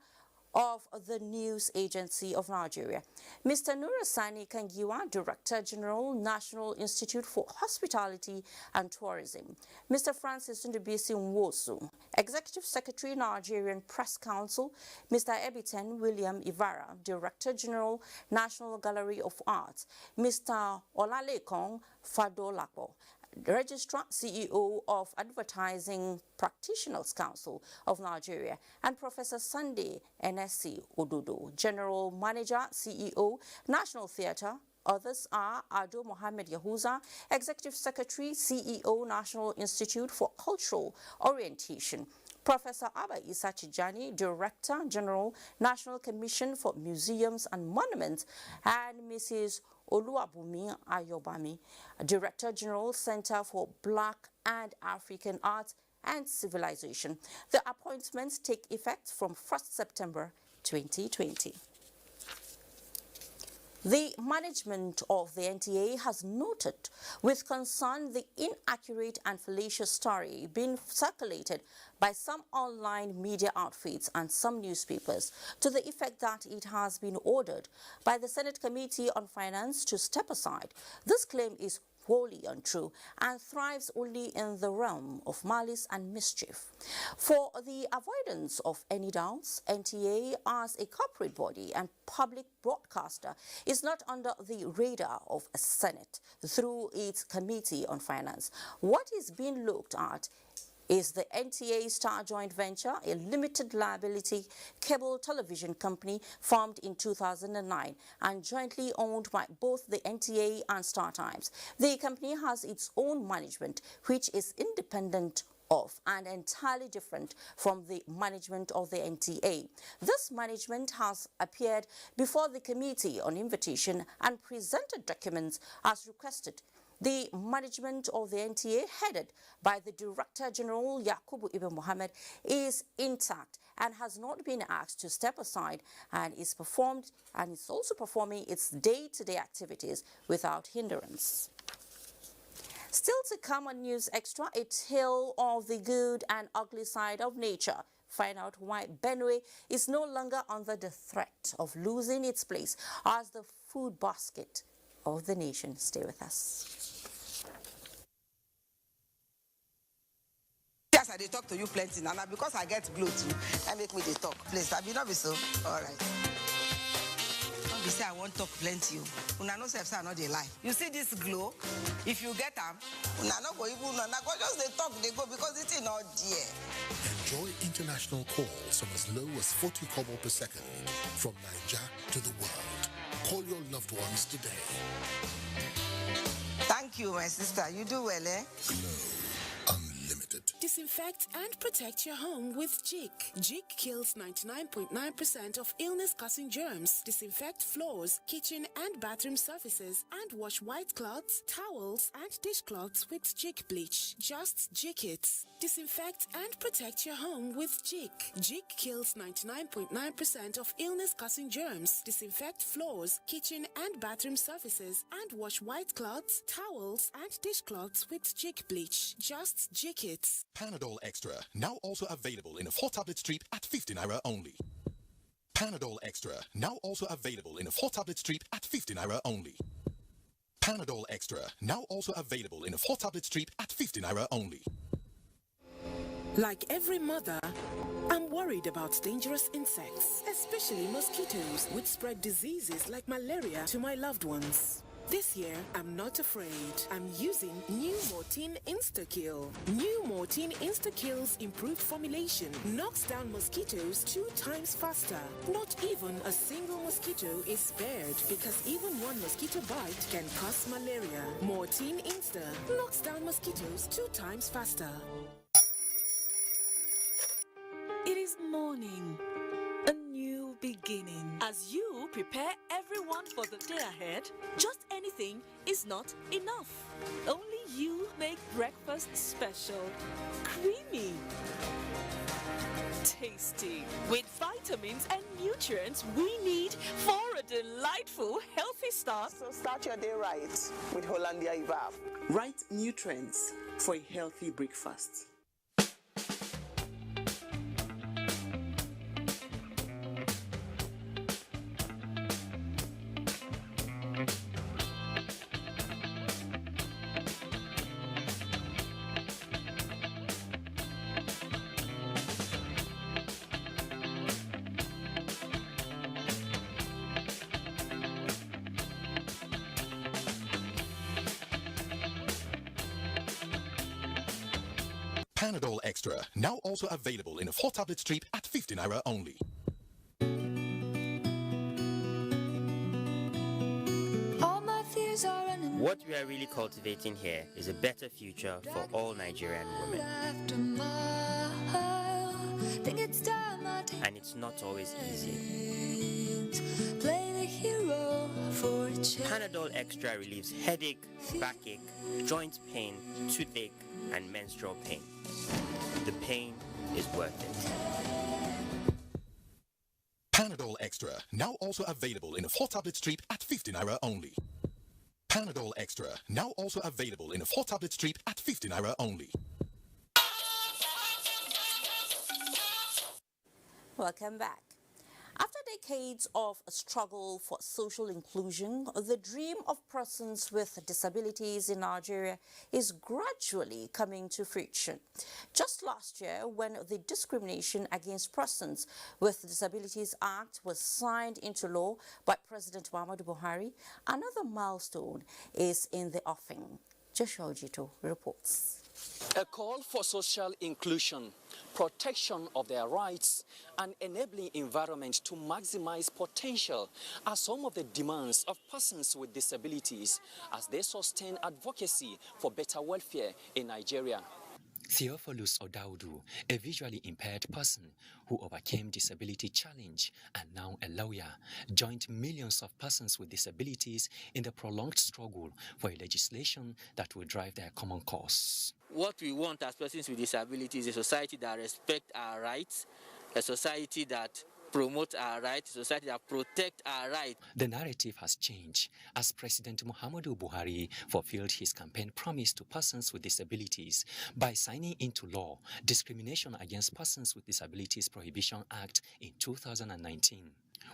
of the News Agency of Nigeria. Mr. Nurasani Kangiwa, Director General, National Institute for Hospitality and Tourism. Mr. Francis Ndubisi Nwosu, Executive Secretary, Nigerian Press Council. Mr. Ebiten William Ivara, Director General, National Gallery of Art. Mr. Olalekong Fadolapo, Registrar CEO of Advertising Practitioners Council of Nigeria, and Professor Sunday NSC Ododo, General Manager CEO, National Theatre Others are Ado Mohammed Yahuza, Executive Secretary, CEO, National Institute for Cultural Orientation; Professor Abba Issa Tijani, Director General, National Commission for Museums and Monuments; and Mrs. Oluwabumi Ayobami, Director General, Center for Black and African Arts and Civilization. The appointments take effect from 1st September 2020. The management of the NTA has noted with concern the inaccurate and fallacious story being circulated by some online media outfits and some newspapers to the effect that it has been ordered by the Senate Committee on Finance to step aside. This claim is wholly untrue and thrives only in the realm of malice and mischief. For the avoidance of any doubts, NTA as a corporate body and public broadcaster is not under the radar of a Senate through its Committee on Finance. What is being looked at is the NTA Star Joint Venture, a limited liability cable television company formed in 2009 and jointly owned by both the NTA and Star Times. The company has its own management, which is independent of and entirely different from the management of the NTA. This management has appeared before the committee on invitation and presented documents as requested. The management of the NTA, headed by the Director General Yakubu Ibn Mohammed, is intact and has not been asked to step aside and is also performing its day-to-day activities without hindrance. Still to come on News Extra, a tale of the good and ugly side of nature. Find out why Benue is no longer under the threat of losing its place as the food basket of the nation. Stay with us. Yes, I did talk to you plenty, Nana, because I get glue too. I make me the talk. Please, I be not be so. All right. Don't be say I won't talk plenty. Una no self say I not dey lie. You see this glow? If you get them, una no go even Nana go just they talk they go because it's not there. Enjoy international calls from as low as 40 kobo per second from Niger to the world. Call your loved ones today. Thank you, my sister. You do well, eh? Glow Unlimited. Disinfect and protect your home with Jik. Jik kills 99.9% of illness-causing germs. Disinfect floors, kitchen and bathroom surfaces, and wash white cloths, towels, and dishcloths with Jik bleach. Just Jik it. Disinfect and protect your home with Jik. Jik kills 99.9% of illness-causing germs. Disinfect floors, kitchen and bathroom surfaces, and wash white cloths, towels, and dishcloths with Jik bleach. Just Jik it. Panadol Extra, now also available in a 4-tablet strip at 50 naira only. Panadol Extra, now also available in a 4-tablet strip at 50 naira only. Panadol Extra, now also available in a 4-tablet strip at 50 naira only. Like every mother, I'm worried about dangerous insects, especially mosquitoes, which spread diseases like malaria to my loved ones. This year, I'm not afraid. I'm using New Mortein Insta-Kill. New Mortein Insta-Kill's improved formulation knocks down mosquitoes 2 times faster. Not even a single mosquito is spared because even one mosquito bite can cause malaria. Mortein Insta knocks down mosquitoes 2 times faster. It is morning. A new beginning. As you prepare everyone for the day ahead, just anything is not enough. Only you make breakfast special, creamy, tasty, with vitamins and nutrients we need for a delightful, healthy start. So start your day right with Hollandia Evolve. Right nutrients for a healthy breakfast. Panadol Extra, now also available in a 4-tablet strip at 50 naira only. All my What we are really cultivating here is a better future for all Nigerian women. And it's not always easy. Panadol Extra relieves headache, backache, joint pain, toothache, and menstrual pain. The pain is worth it. Panadol Extra, now also available in a 4-tablet strip at 50 naira only. Panadol Extra, now also available in a 4-tablet strip at 50 naira only. Welcome back. After decades of a struggle for social inclusion, the dream of persons with disabilities in Nigeria is gradually coming to fruition. Just last year, when the Discrimination Against Persons with Disabilities Act was signed into law by President Muhammadu Buhari, another milestone is in the offing. Joshua Ojito reports. A call for social inclusion, protection of their rights, and enabling environment to maximize potential are some of the demands of persons with disabilities as they sustain advocacy for better welfare in Nigeria. Theophilus Odaudu, a visually impaired person who overcame disability challenge and now a lawyer, joined millions of persons with disabilities in the prolonged struggle for a legislation that will drive their common cause. What we want as persons with disabilities is a society that respects our rights, a society that promote our rights, society that protect our rights. The narrative has changed as President Muhammadu Buhari fulfilled his campaign promise to persons with disabilities by signing into law Discrimination Against Persons with Disabilities Prohibition Act in 2019.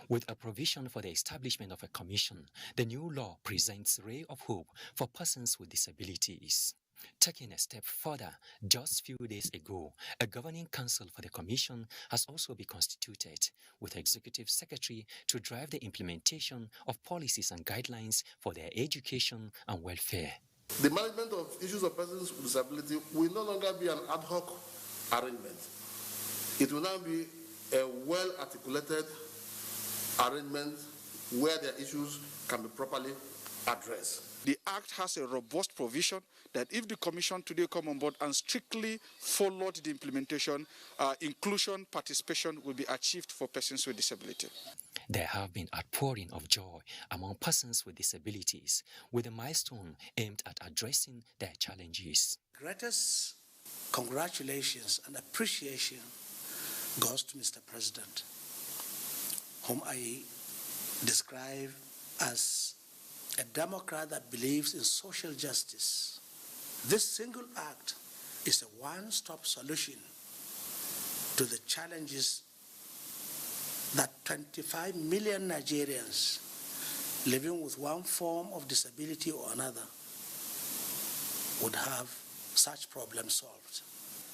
With a provision for the establishment of a commission, the new law presents a ray of hope for persons with disabilities. Taking a step further, just few days ago, a governing council for the commission has also been constituted, with executive secretary to drive the implementation of policies and guidelines for their education and welfare. The management of issues of persons with disability will no longer be an ad hoc arrangement. It will now be a well-articulated arrangement where their issues can be properly addressed. The Act has a robust provision that if the Commission today come on board and strictly followed the implementation, inclusion, participation will be achieved for persons with disability. There have been outpouring of joy among persons with disabilities, with a milestone aimed at addressing their challenges. Greatest congratulations and appreciation goes to Mr. President, whom I describe as a Democrat that believes in social justice. This single act is a one-stop solution to the challenges that 25 million Nigerians living with one form of disability or another would have such problems solved.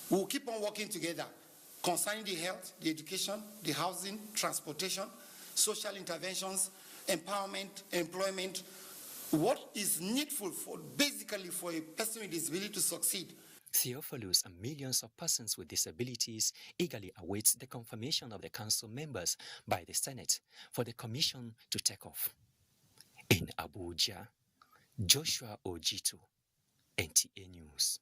We will keep on working together concerning the health, the education, the housing, transportation, social interventions, empowerment, employment, what is needful basically for a person with disability to succeed. Theophilus and millions of persons with disabilities eagerly await the confirmation of the council members by the Senate for the commission to take off. In Abuja, Joshua Ojito, NTA News.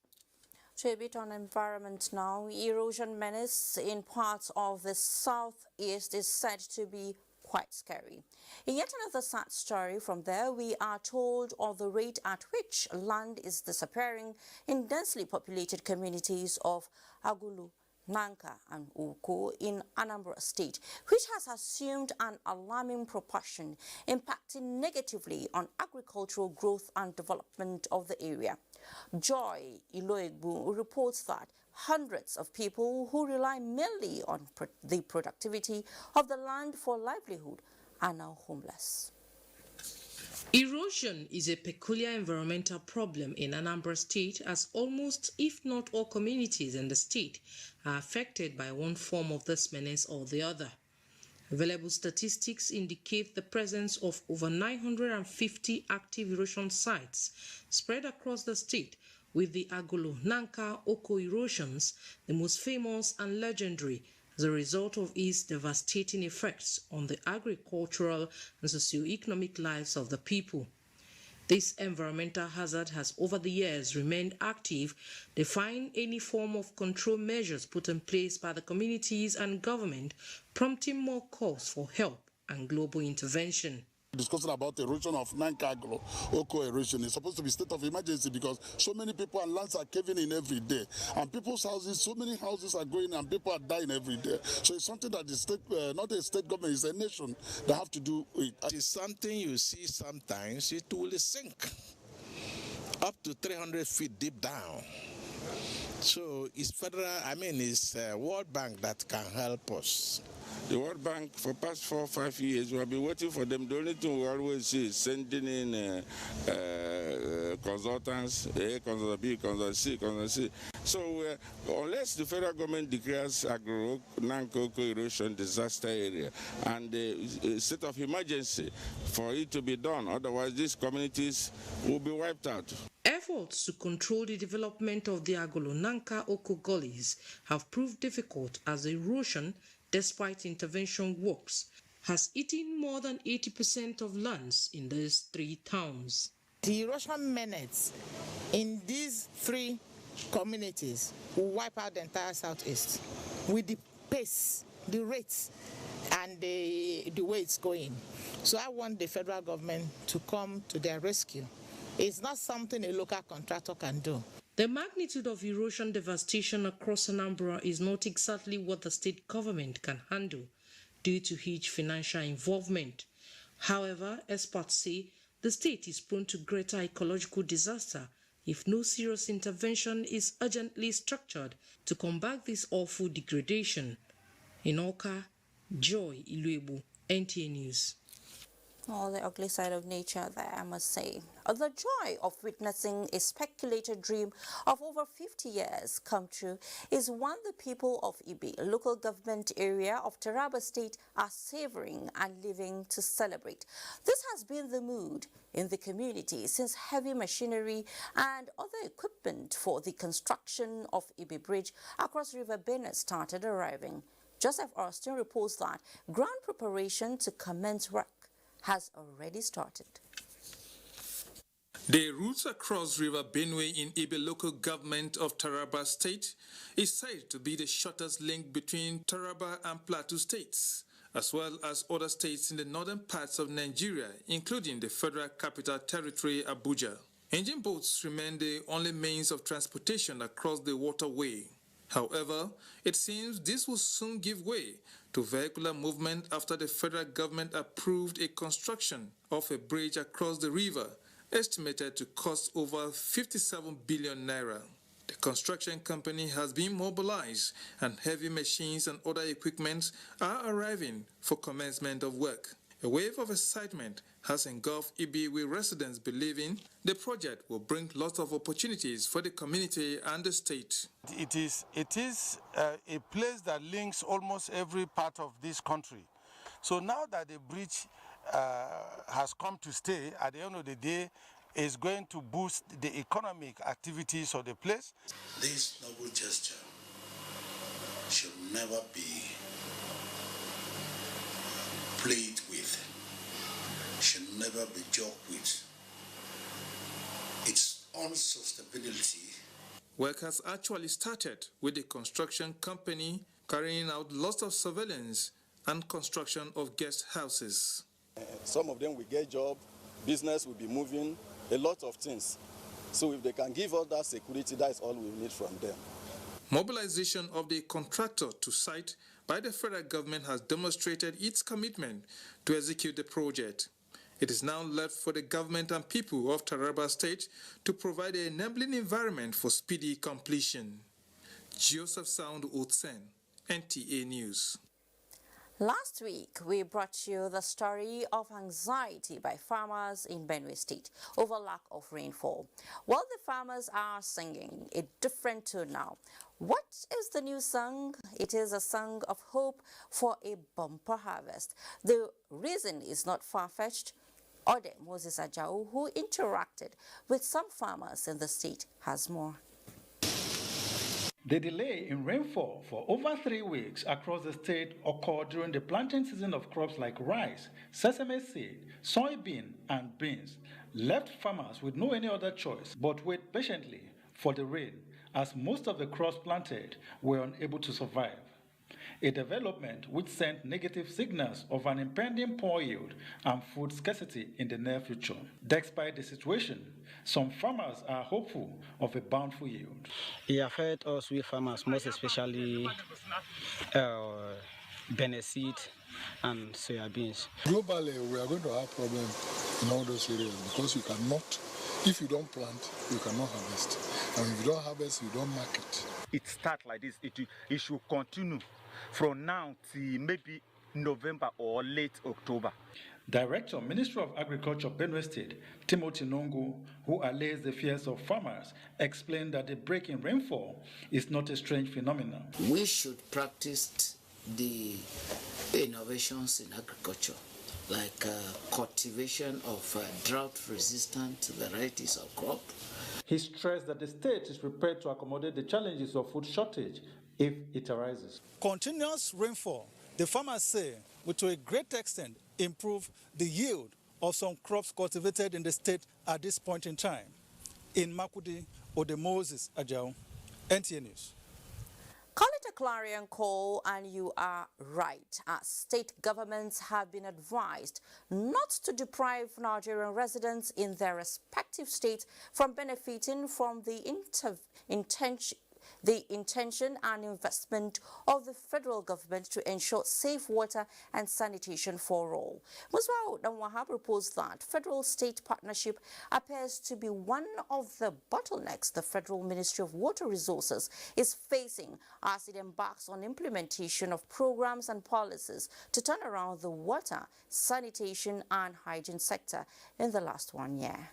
To a bit on environment now, erosion menace in parts of the southeast is said to be quite scary. In yet another sad story from there, we are told of the rate at which land is disappearing in densely populated communities of Agulu, Nanka and Uko in Anambra State, which has assumed an alarming proportion, impacting negatively on agricultural growth and development of the area. Joy Iloegbu reports that hundreds of people who rely mainly on the productivity of the land for livelihood are now homeless. Erosion is a peculiar environmental problem in Anambra State, as almost, if not all, communities in the state are affected by one form of this menace or the other. Available statistics indicate the presence of over 950 active erosion sites spread across the state, with the Agulu, Nanka, Oko erosions the most famous and legendary as a result of its devastating effects on the agricultural and socio-economic lives of the people. This environmental hazard has over the years remained active, defying any form of control measures put in place by the communities and government, prompting more calls for help and global intervention. Discussing about erosion of Nanka Oko erosion is supposed to be state of emergency because so many people and lands are caving in every day, and people's houses, so many houses are going and people are dying every day. So it's something that the state, not a state government, it's a nation that have to do with. It's something you see sometimes it will sink up to 300 feet deep down. So it's federal, it's World Bank that can help us. The World Bank, for the past 4 or 5 years, we have been waiting for them. The only thing we always see is sending in consultants, A, consultant B, consultant C, consultant C. So unless the federal government declares Nanka erosion disaster area and a state of emergency for it to be done, otherwise these communities will be wiped out. Efforts to control the development of the Agolo-Nanka Oko gullies have proved difficult as erosion, despite intervention works, has eaten more than 80% of lands in these 3 towns. The erosion menace in these 3 communities will wipe out the entire southeast with the pace, the rates, and the way it's going. So I want the federal government to come to their rescue. It's not something a local contractor can do. The magnitude of erosion devastation across Anambra is not exactly what the state government can handle due to huge financial involvement. However, experts say the state is prone to greater ecological disaster if no serious intervention is urgently structured to combat this awful degradation. In Awka, Joy Iluebu, NTA News. Oh, the ugly side of nature there, I must say. The joy of witnessing a speculated dream of over 50 years come true is one the people of Ibi, a local government area of Taraba State, are savoring and living to celebrate. This has been the mood in the community since heavy machinery and other equipment for the construction of Ibi Bridge across River Benue started arriving. Joseph Austin reports that ground preparation to commence work has already started. The route across River Benue in Ibe local government of Taraba State is said to be the shortest link between Taraba and Plateau states, as well as other states in the northern parts of Nigeria, including the Federal Capital Territory, Abuja. Engine boats remain the only means of transportation across the waterway. However, it seems this will soon give way to vehicular movement after the federal government approved a construction of a bridge across the river, estimated to cost over 57 billion naira. The construction company has been mobilized and heavy machines and other equipment are arriving for commencement of work. A wave of excitement has engulfed Ibi, with residents believing the project will bring lots of opportunities for the community and the state. It is a place that links almost every part of this country. So now that the bridge has come to stay, at the end of the day, is going to boost the economic activities of the place. This noble gesture should never be played with, should never be joked with. Its unsustainability. Work has actually started with the construction company carrying out lots of surveillance and construction of guest houses. Some of them will get job, business will be moving, a lot of things. So if they can give us that security, that's all we need from them. Mobilization of the contractor to site by the federal government has demonstrated its commitment to execute the project. It is now left for the government and people of Taraba State to provide an enabling environment for speedy completion. Joseph Sound Otsen, NTA News. Last week, we brought you the story of anxiety by farmers in Benue State over lack of rainfall. Well, the farmers are singing a different tune now. What is the new song? It is a song of hope for a bumper harvest. The reason is not far-fetched. Ode Moses Ajao, who interacted with some farmers in the state, has more. The delay in rainfall for over 3 weeks across the state occurred during the planting season of crops like rice, sesame seed, soybean, and beans, left farmers with no any other choice but wait patiently for the rain, as most of the crops planted were unable to survive. A development which sent negative signals of an impending poor yield and food scarcity in the near future. Despite the situation, some farmers are hopeful of a bountiful yield. It affects us, we farmers, most especially menace and soybeans. Globally, we are going to have problems in all those areas because you cannot, if you don't plant, you cannot harvest. And if you don't harvest, you don't market. It starts like this. It should continue from now to maybe November or late October. Director, Ministry of Agriculture, Benue State, Timothy Nongo, who allays the fears of farmers, explained that the break in rainfall is not a strange phenomenon. We should practice the innovations in agriculture, like cultivation of drought-resistant varieties of crop. He stressed that the state is prepared to accommodate the challenges of food shortage if it arises. Continuous rainfall, the farmers say, will to a great extent improve the yield of some crops cultivated in the state at this point in time. In Makudi, Ode Moses Ajao, NTA News. Call it a clarion call, and you are right, as state governments have been advised not to deprive Nigerian residents in their respective states from benefiting from the intention and investment of the federal government to ensure safe water and sanitation for all. Muswao Wahab reports that federal-state partnership appears to be one of the bottlenecks the Federal Ministry of Water Resources is facing as it embarks on implementation of programs and policies to turn around the water, sanitation and hygiene sector in the last 1 year.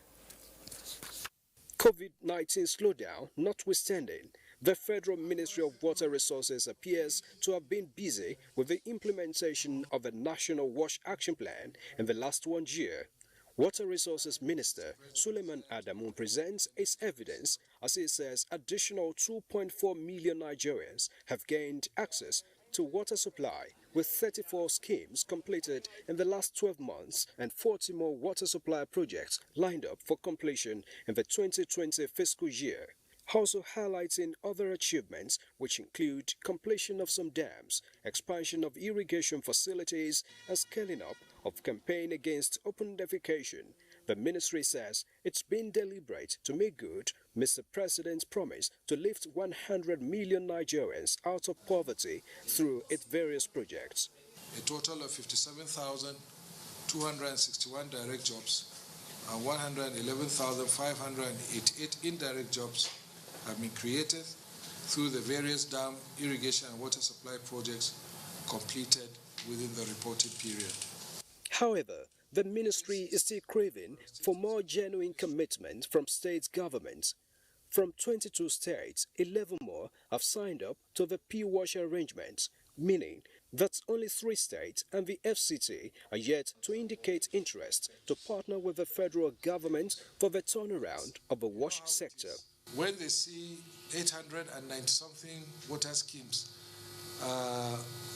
COVID-19 slowdown notwithstanding, the Federal Ministry of Water Resources appears to have been busy with the implementation of the National Wash Action Plan in the last 1 year. Water Resources Minister Suleiman Adamu presents its evidence as he says additional 2.4 million Nigerians have gained access to water supply, with 34 schemes completed in the last 12 months and 40 more water supply projects lined up for completion in the 2020 fiscal year. Also highlighting other achievements, which include completion of some dams, expansion of irrigation facilities, and scaling up of campaign against open defecation. The ministry says it's been deliberate to make good Mr. President's promise to lift 100 million Nigerians out of poverty through its various projects. A total of 57,261 direct jobs and 111,588 indirect jobs have been created through the various dam, irrigation and water supply projects completed within the reported period. However, the ministry is still craving for more genuine commitment from state governments. From 22 states, 11 more have signed up to the P-Wash arrangements, meaning that only 3 states and the FCT are yet to indicate interest to partner with the federal government for the turnaround of the wash sector. When they see 890-something water schemes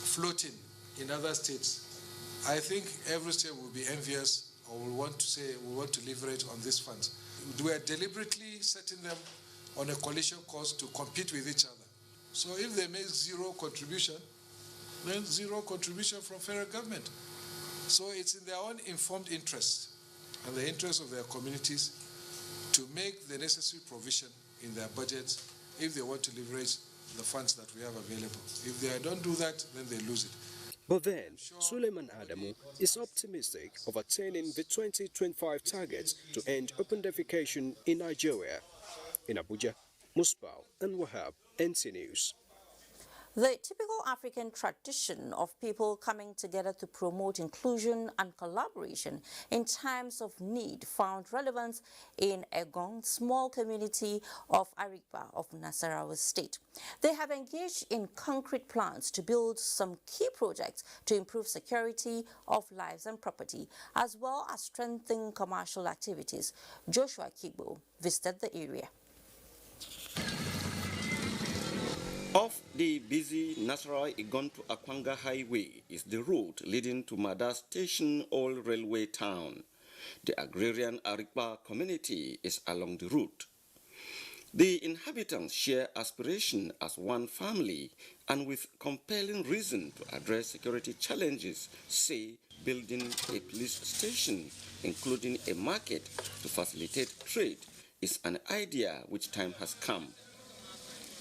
floating in other states, I think every state will be envious or will want to say we want to leverage on these funds. We are deliberately setting them on a collision course to compete with each other. So if they make zero contribution, then zero contribution from federal government. So it's in their own informed interest and the interest of their communities to make the necessary provision in their budgets if they want to leverage the funds that we have available. If they don't do that, then they lose it. But then, Suleiman Adamu is optimistic of attaining the 2025 targets to end open defecation in Nigeria. In Abuja, Musbao and Wahab, NTA News. The typical African tradition of people coming together to promote inclusion and collaboration in times of need found relevance in Egon, small community of Arikpa of Nasarawa State. They have engaged in concrete plans to build some key projects to improve security of lives and property, as well as strengthen commercial activities. Joshua Kibo visited the area. Off the busy Nasarawa Igon to Akwanga Highway is the route leading to Mada Station Old Railway Town. The agrarian Arikpa community is along the route. The inhabitants share aspiration as one family and with compelling reason to address security challenges, say building a police station, including a market to facilitate trade, is an idea which time has come.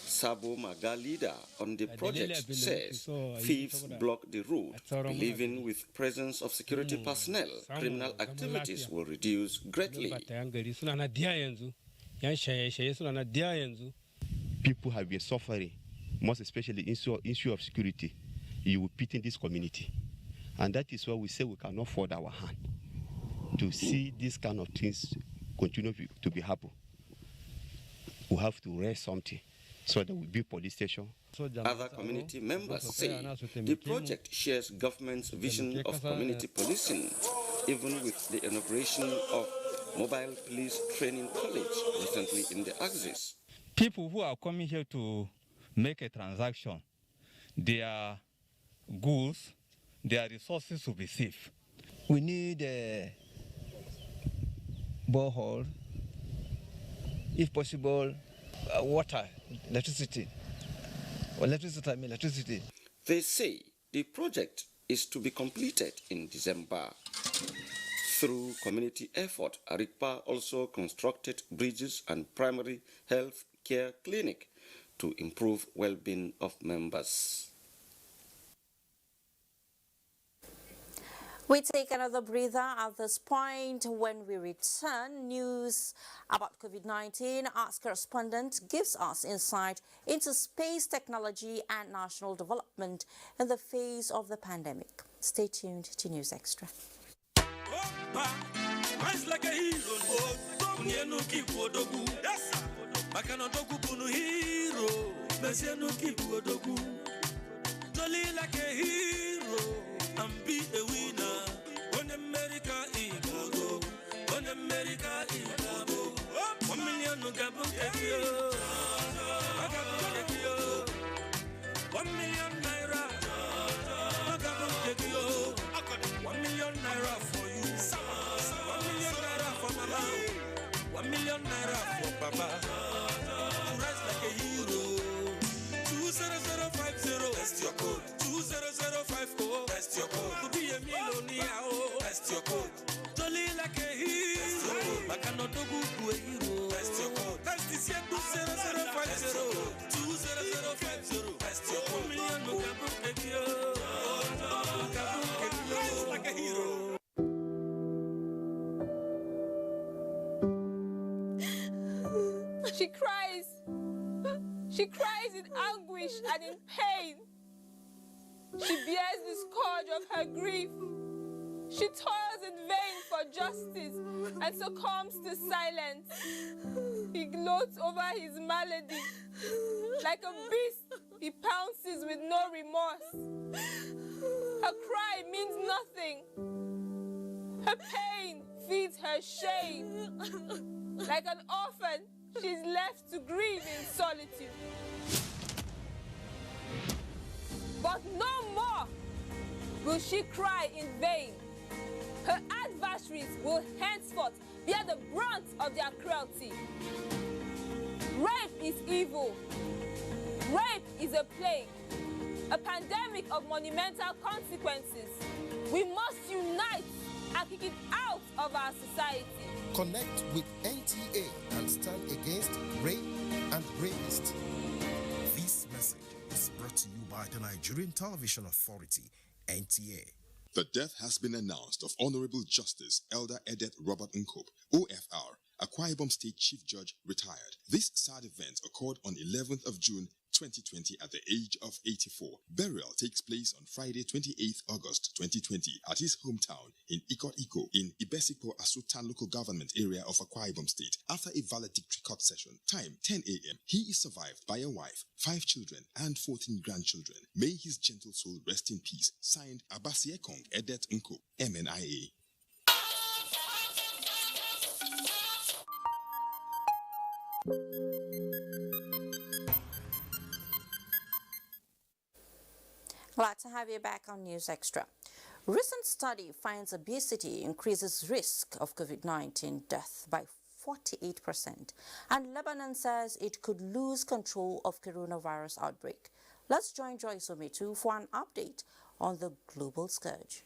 Sabo Maga leader on the project says thieves block the route, believing with presence of security personnel, criminal activities will reduce greatly. People have been suffering, most especially issue of security. You will pity this community. And that is why we say we cannot fold our hand to see these kind of things continue to be happen. We have to raise something so that we build police station. Other community members say the project shares government's vision of community policing, even with the inauguration of Mobile Police Training College recently in the Axis. People who are coming here to make a transaction, their goods, their resources will be safe. We need a borehole, if possible, water, electricity. They say the project is to be completed in December. Through community effort, Arikpa also constructed bridges and primary health care clinic to improve well-being of members. We take another breather at this point. When we return, news about COVID-19. Our correspondent gives us insight into space technology and national development in the face of the pandemic. Stay tuned to News Extra. And be a winner. When America Igabo, when America Igabo, 1 million no gabo kekio, agabo kekio, 1 million naira, agabo kekio, 1 million naira for you, 1 million naira for mama, 1 million naira for papa, to rise like a hero. 20050, test your code. 20050, test your code. To be a millionaire, test your code. Jolly like a hero, I cannot do a hero. Test your code. Test this year 20050, 20050, test your code. 1 million no rise like a hero. She cries. She cries in anguish and in pain. She bears the scourge of her grief. She toils in vain for justice and succumbs to silence. He gloats over his malady. Like a beast, he pounces with no remorse. Her cry means nothing. Her pain feeds her shame. Like an orphan, she's left to grieve in solitude. But no more will she cry in vain. Her adversaries will henceforth bear the brunt of their cruelty. Rape is evil. Rape is a plague, a pandemic of monumental consequences. We must unite and kick it out of our society. Connect with NTA and stand against rape and rapists. This message is brought to you by the Nigerian Television Authority, NTA. The death has been announced of Honorable Justice Elder Edith Robert Nkob, OFR, Akwa Ibom State Chief Judge, retired. This sad event occurred on 11th of June 2020 at the age of 84. Burial takes place on Friday 28th August 2020 at his hometown in Iko in Ibesipo Asutan local government area of Akwa Ibom State after a valedictory court session. Time 10 a.m. He is survived by a wife, 5 children and 14 grandchildren. May his gentle soul rest in peace. Signed Abasiekong Edet Nko, MNIA. Glad to have you back on News Extra. Recent study finds obesity increases risk of COVID-19 death by 48%, and Lebanon says it could lose control of coronavirus outbreak. Let's join Joyce Ometu for an update on the global scourge.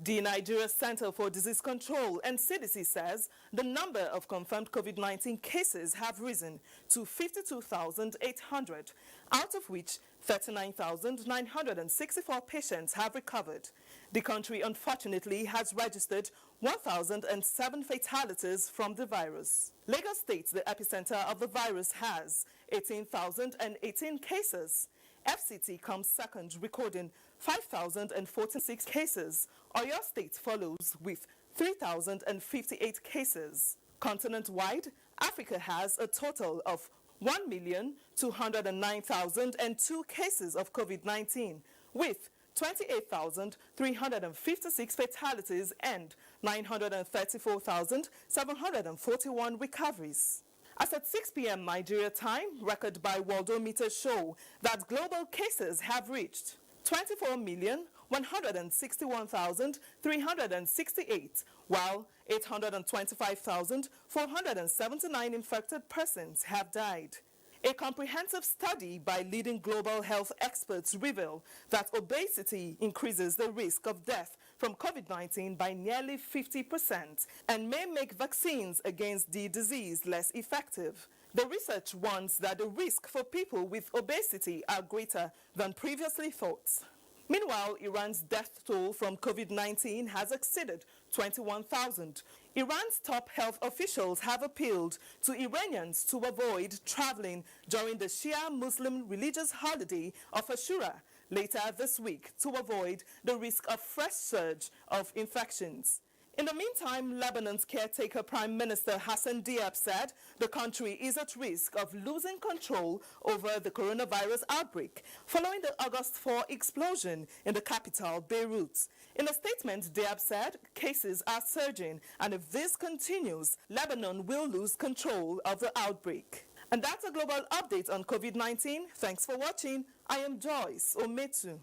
The Nigeria Center for Disease Control and CDC says the number of confirmed COVID-19 cases have risen to 52,800, out of which 39,964 patients have recovered. The country unfortunately has registered 1,007 fatalities from the virus. Lagos State, the epicenter of the virus, has 18,018 cases. FCT comes second, recording 5,046 cases. Oyo State follows with 3,058 cases. Continent-wide, Africa has a total of 1,209,002 cases of COVID-19, with 28,356 fatalities and 934,741 recoveries. As at 6 p.m. Nigeria time, record by Worldometer show that global cases have reached 24,161,368, while 825,479 infected persons have died. A comprehensive study by leading global health experts reveal that obesity increases the risk of death from COVID-19 by nearly 50% and may make vaccines against the disease less effective. The research warns that the risk for people with obesity are greater than previously thought. Meanwhile, Iran's death toll from COVID-19 has exceeded 21,000. Iran's top health officials have appealed to Iranians to avoid traveling during the Shia Muslim religious holiday of Ashura later this week to avoid the risk of fresh surge of infections. In the meantime, Lebanon's caretaker Prime Minister Hassan Diab said the country is at risk of losing control over the coronavirus outbreak following the August 4 explosion in the capital, Beirut. In a statement, Diab said cases are surging, and if this continues, Lebanon will lose control of the outbreak. And that's a global update on COVID-19. Thanks for watching. I am Joyce Ometu.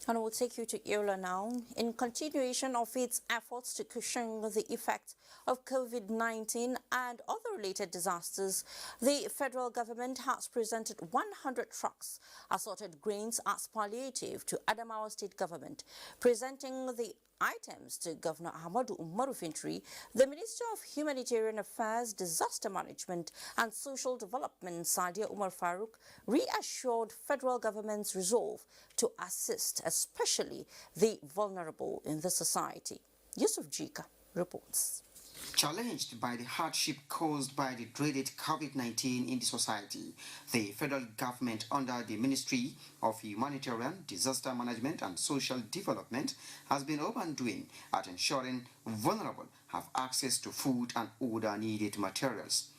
And we'll take you to Yola now. In continuation of its efforts to cushion the effect of COVID-19 and other related disasters, the federal government has presented 100 trucks assorted grains as palliative to Adamawa State government. Presenting the items to Governor Ahmadu Umaru Fintri, the Minister of Humanitarian Affairs, Disaster Management and Social Development, Sadia Umar Farouk, reassured federal government's resolve to assist especially the vulnerable in the society. Yusuf Jika reports. Challenged by the hardship caused by the dreaded COVID-19 in the society, the federal government under the Ministry of Humanitarian, Disaster Management and Social Development has been up and doing at ensuring vulnerable have access to food and other needed materials.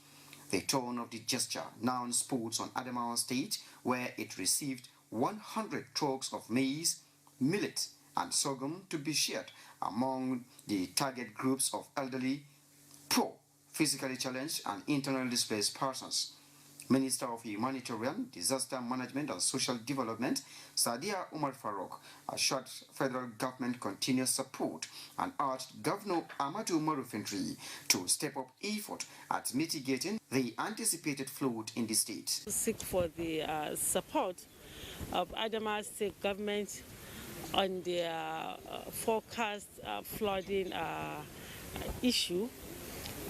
The tone of the gesture now sports on Adamawa State, where it received 100 trucks of maize, millet and sorghum to be shared among the target groups of elderly, poor, physically challenged and internally displaced persons. Minister of Humanitarian, Disaster Management and Social Development, Sadia Umar Farouk, assured federal government continuous support and urged Governor Ahmadu Umaru Fintri to step up effort at mitigating the anticipated flood in the state. Seek for the support of Adamawa State government on their forecast flooding issue.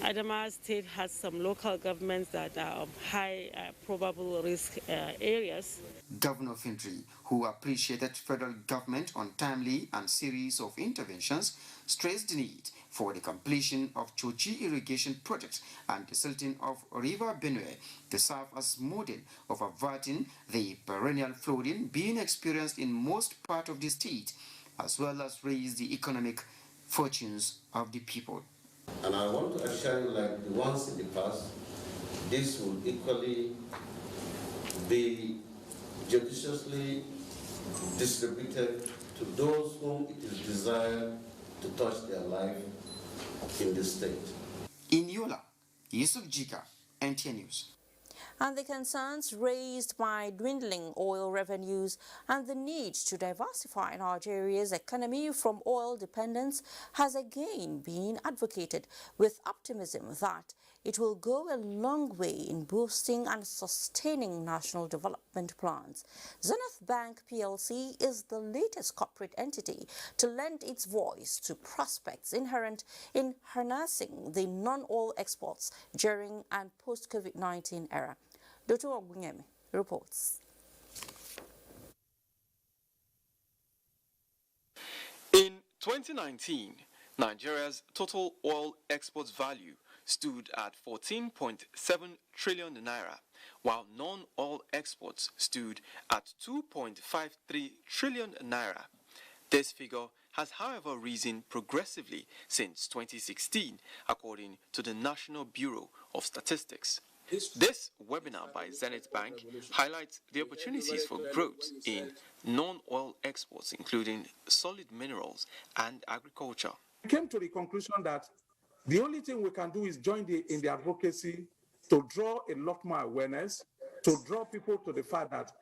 Adamawa State has some local governments that are of high probable risk areas. Governor Fintri, who appreciated federal government on timely and series of interventions, stressed the need for the completion of Chochi irrigation project and the silting of River Benue to serve as model of averting the perennial flooding being experienced in most part of the state, as well as raise the economic fortunes of the people. And I want to assure you, like the ones in the past, this will equally be judiciously distributed to those whom it is desired to touch their life in this state. In Yola, Yusuf Jika, NTA News. And the concerns raised by dwindling oil revenues and the need to diversify Nigeria's economy from oil dependence has again been advocated, with optimism that it will go a long way in boosting and sustaining national development plans. Zenith Bank PLC is the latest corporate entity to lend its voice to prospects inherent in harnessing the non-oil exports during and post-COVID-19 era. Dr. Ogunyemi reports. In 2019, Nigeria's total oil exports value stood at 14.7 trillion naira, while non-oil exports stood at 2.53 trillion naira. This figure has, however, risen progressively since 2016, according to the National Bureau of Statistics. This webinar by Zenith Bank highlights the opportunities for growth in non-oil exports, including solid minerals and agriculture. We came to the conclusion that the only thing we can do is join in the advocacy to draw a lot more awareness, to draw people to the fact that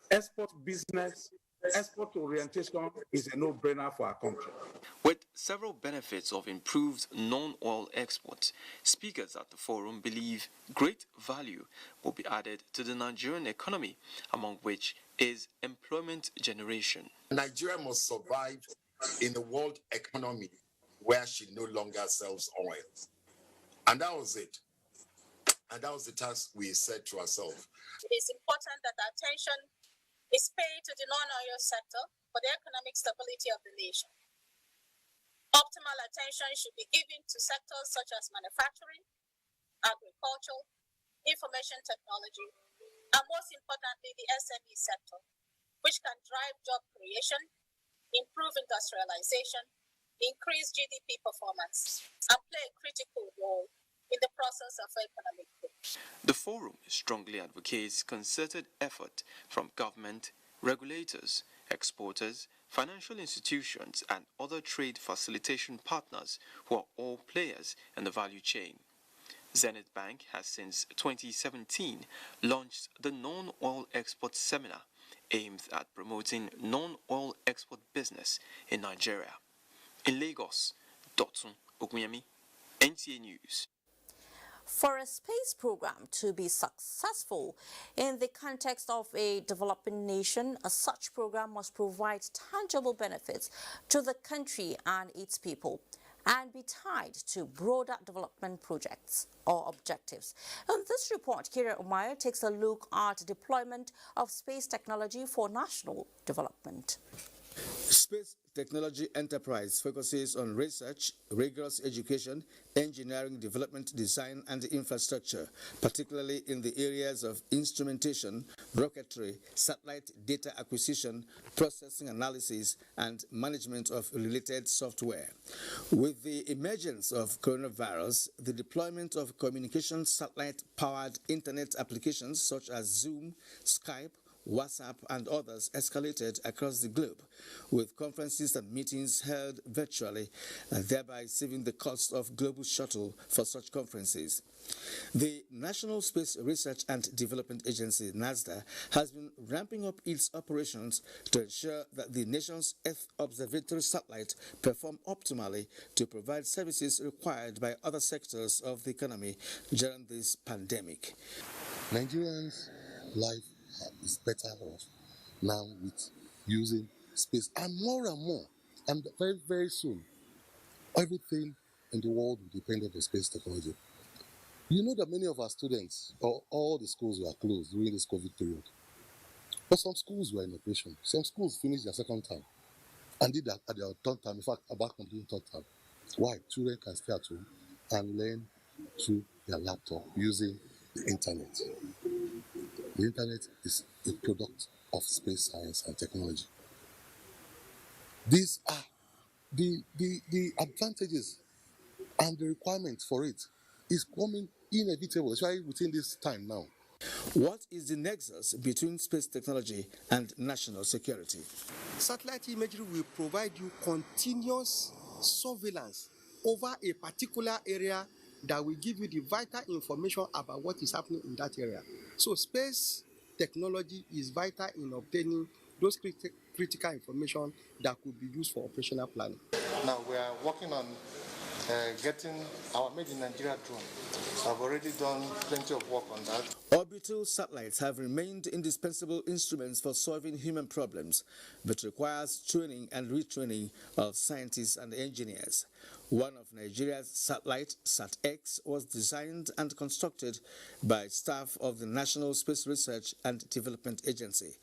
export business, export orientation is a no-brainer for our country. With several benefits of improved non-oil exports, speakers at the forum believe great value will be added to the Nigerian economy, among which is employment generation. Nigeria must survive in the world economy where she no longer sells oil. And that was it. And that was the task we set to ourselves. It is important that attention is paid to the non-oil sector for the economic stability of the nation. Optimal attention should be given to sectors such as manufacturing, agriculture, information technology, and most importantly, the SME sector, which can drive job creation, improve industrialization, increase GDP performance, and play a critical role in the process of economic growth. The forum strongly advocates concerted effort from government, regulators, exporters, financial institutions, and other trade facilitation partners who are all players in the value chain. Zenith Bank has since 2017 launched the Non-Oil Export Seminar aimed at promoting non-oil export business in Nigeria. In Lagos, Dotun Ogunyemi, NTA News. For a space program to be successful in the context of a developing nation, such program must provide tangible benefits to the country and its people and be tied to broader development projects or objectives. In this report, Kira Umayo takes a look at deployment of space technology for national development. Space Technology Enterprise focuses on research, rigorous education, engineering, development, design, and infrastructure, particularly in the areas of instrumentation, rocketry, satellite data acquisition, processing analysis, and management of related software. With the emergence of coronavirus, the deployment of communication satellite-powered internet applications such as Zoom, Skype, WhatsApp, and others escalated across the globe, with conferences and meetings held virtually, thereby saving the cost of global shuttle for such conferences. The National Space Research and Development Agency, NASDA, has been ramping up its operations to ensure that the nation's Earth observatory satellite perform optimally to provide services required by other sectors of the economy during this pandemic. Nigerians' life is better off now with using space, and more, and very, very soon, everything in the world will depend on the space technology. You know that many of our students, or all the schools were closed during this COVID period, but some schools were in operation. Some schools finished their second term and did that at their third term, in fact, about completing third term. Why? Children can stay at home and learn through their laptop using the internet. The internet is a product of space science and technology. These are the advantages, and the requirements for it is coming inevitable, especially within this time now. What is the nexus between space technology and national security? Satellite imagery will provide you continuous surveillance over a particular area that will give you the vital information about what is happening in that area. So space technology is vital in obtaining those critical information that could be used for operational planning. Now we are working on getting our Made in Nigeria drone. I've already done plenty of work on that. Orbital satellites have remained indispensable instruments for solving human problems, but requires training and retraining of scientists and engineers. One of Nigeria's satellites, SAT-X, was designed and constructed by staff of the National Space Research and Development Agency,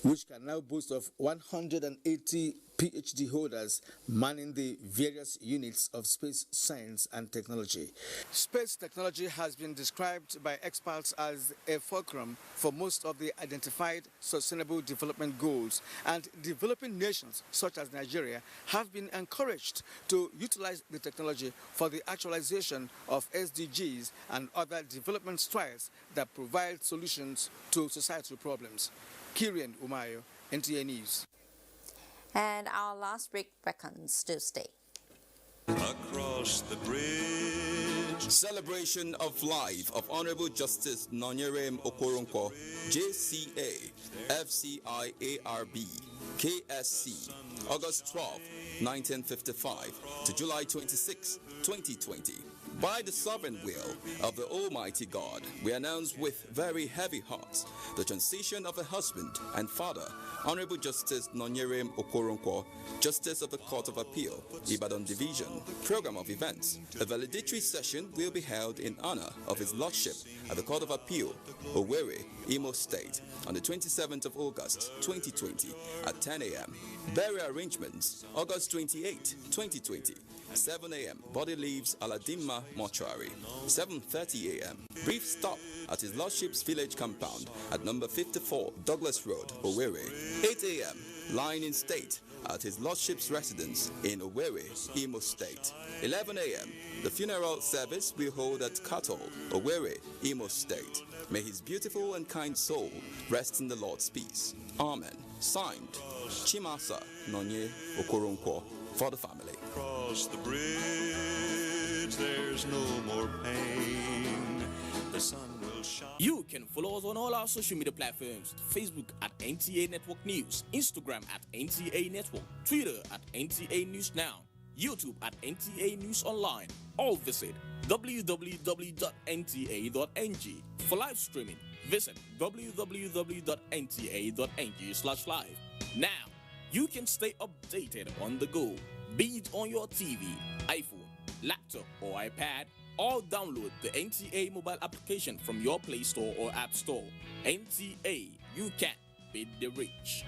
which can now boast of 180 PhD holders manning the various units of space science and technology. Space technology has been described by experts as a fulcrum for most of the identified sustainable development goals, and developing nations such as Nigeria have been encouraged to utilize the technology for the actualization of SDGs and other development strides that provide solutions to societal problems. Kirian Umayo, NTA News. And our last break beckons to stay. Across the bridge. Celebration of life of Honorable Justice Nigerian Okoronkwo, JCA, FCIARB, KSC, August 12, 1955 to July 26, 2020. By the sovereign will of the Almighty God, we announce with very heavy hearts the transition of a husband and father, Honorable Justice Nigerian Okoronkwo, Justice of the Court of Appeal, Ibadan Division. Program of events. A valedictory session will be held in honor of His Lordship at the Court of Appeal, Owerri, Imo State, on the 27th of August, 2020 at 10 a.m. Burial arrangements, August 28, 2020. 7 a.m. Body leaves Aladimma Mortuary. 7:30 a.m. Brief stop at His Lordship's village compound at number 54 Douglas Road, Owerri. 8 a.m. Lying in state at His Lordship's residence in Owerri, Imo State. 11 a.m. The funeral service will hold at Katol, Owerri, Imo State. May his beautiful and kind soul rest in the Lord's peace. Amen. Signed, Chimasa Nonye Okoronkwo, for the family. Across the bridge, there's no more pain. The sun will shine. You can follow us on all our social media platforms: Facebook at NTA Network News, Instagram at NTA Network, Twitter at NTA News Now, YouTube at NTA News Online, or visit www.nta.ng. For live streaming, visit www.nta.ng/live. Now, you can stay updated on the go, be it on your TV, iPhone, laptop, or iPad, or download the NTA mobile application from your Play Store or App Store. NTA, you can beat the rich.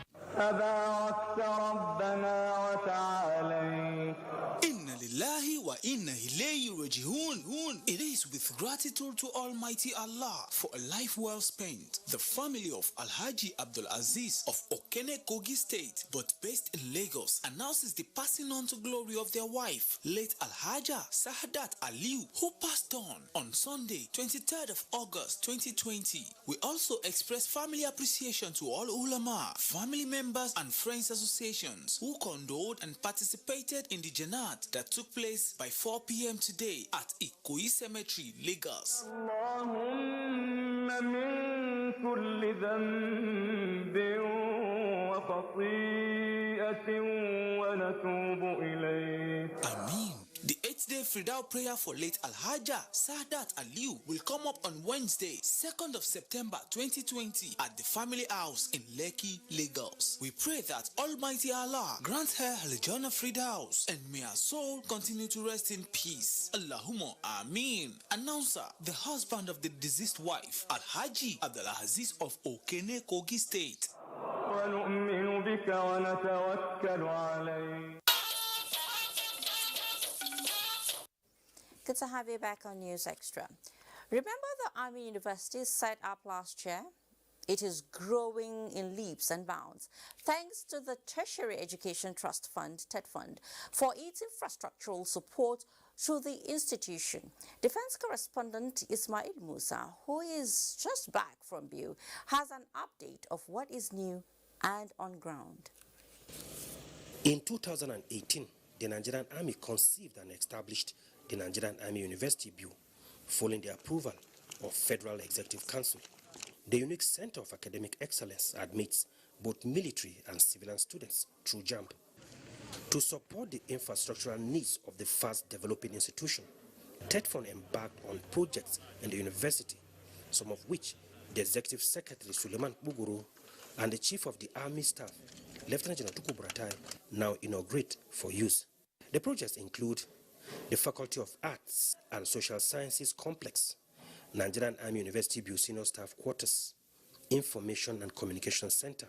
Inna lillahi wa inna ilayhi raji'un. It is with gratitude to Almighty Allah for a life well spent. The family of Alhaji Abdul Aziz of Okene Kogi State, but based in Lagos, announces the passing on to glory of their wife, late Alhaja Sahadat Aliu, who passed on Sunday, 23rd of August 2020. We also express family appreciation to all ulama, family members and friends associations who condoled and participated in the janat that took place by 4 p.m. today at Ikoyi Cemetery, Lagos. Ameen. The 8-day Fridal prayer for late Alhaja Sadat Aliu will come up on Wednesday, 2nd of September 2020 at the family house in Lekki, Lagos. We pray that Almighty Allah grant her Aljana Firdaus and may her soul continue to rest in peace. Allahumma Ameen. Announcer, the husband of the deceased wife, Alhaji Abdul Aziz of Okene Kogi State. Good to have you back on News Extra. Remember the Army University set up last year? It is growing in leaps and bounds thanks to the Tertiary Education Trust Fund, TED Fund, for its infrastructural support to the institution. Defense correspondent Ismail Musa, who is just back from Biu, has an update of what is new and on ground. In 2018, the Nigerian Army conceived and established the Nigerian Army University Bill, following the approval of Federal Executive Council. The unique Center of Academic Excellence admits both military and civilian students through JAMB. To support the infrastructural needs of the fast-developing institution, TEDFON embarked on projects in the university, some of which the Executive Secretary Suleiman Buguru and the Chief of the Army Staff, Lieutenant General Tuku Buratai, now inaugurate for use. The projects include the Faculty of Arts and Social Sciences Complex, Nigerian Army University Bill Senior Staff Quarters, Information and Communication Center,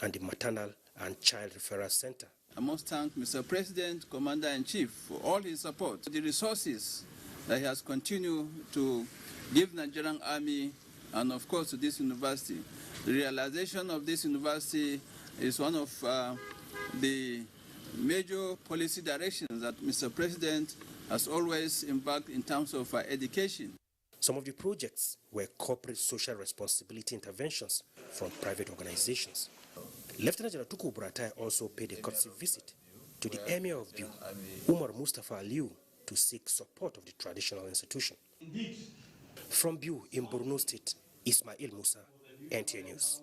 and the Maternal and Child Referral Center. I must thank Mr. President, Commander-in-Chief, for all his support, the resources that he has continued to give Nigerian Army and, of course, to this university. The realization of this university is one of the major policy directions that Mr. President has always embarked in terms of education. Some of the projects were corporate social responsibility interventions from private organizations. Lieutenant General Tuku Buratai also paid a courtesy visit to the Emir of Biu, Umar Mustafa Aliu, to seek support of the traditional institution. From Biu in Borno State, Ismail Musa, NTA News.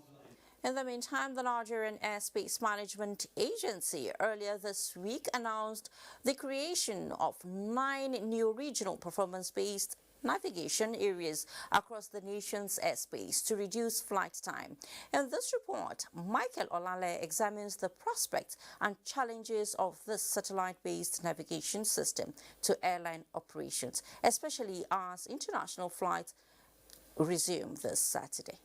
In the meantime, the Nigerian Airspace Management Agency earlier this week announced the creation of 9 new regional performance-based navigation areas across the nation's airspace to reduce flight time. In this report, Michael Olale examines the prospects and challenges of this satellite-based navigation system to airline operations, especially as international flights resume this Saturday.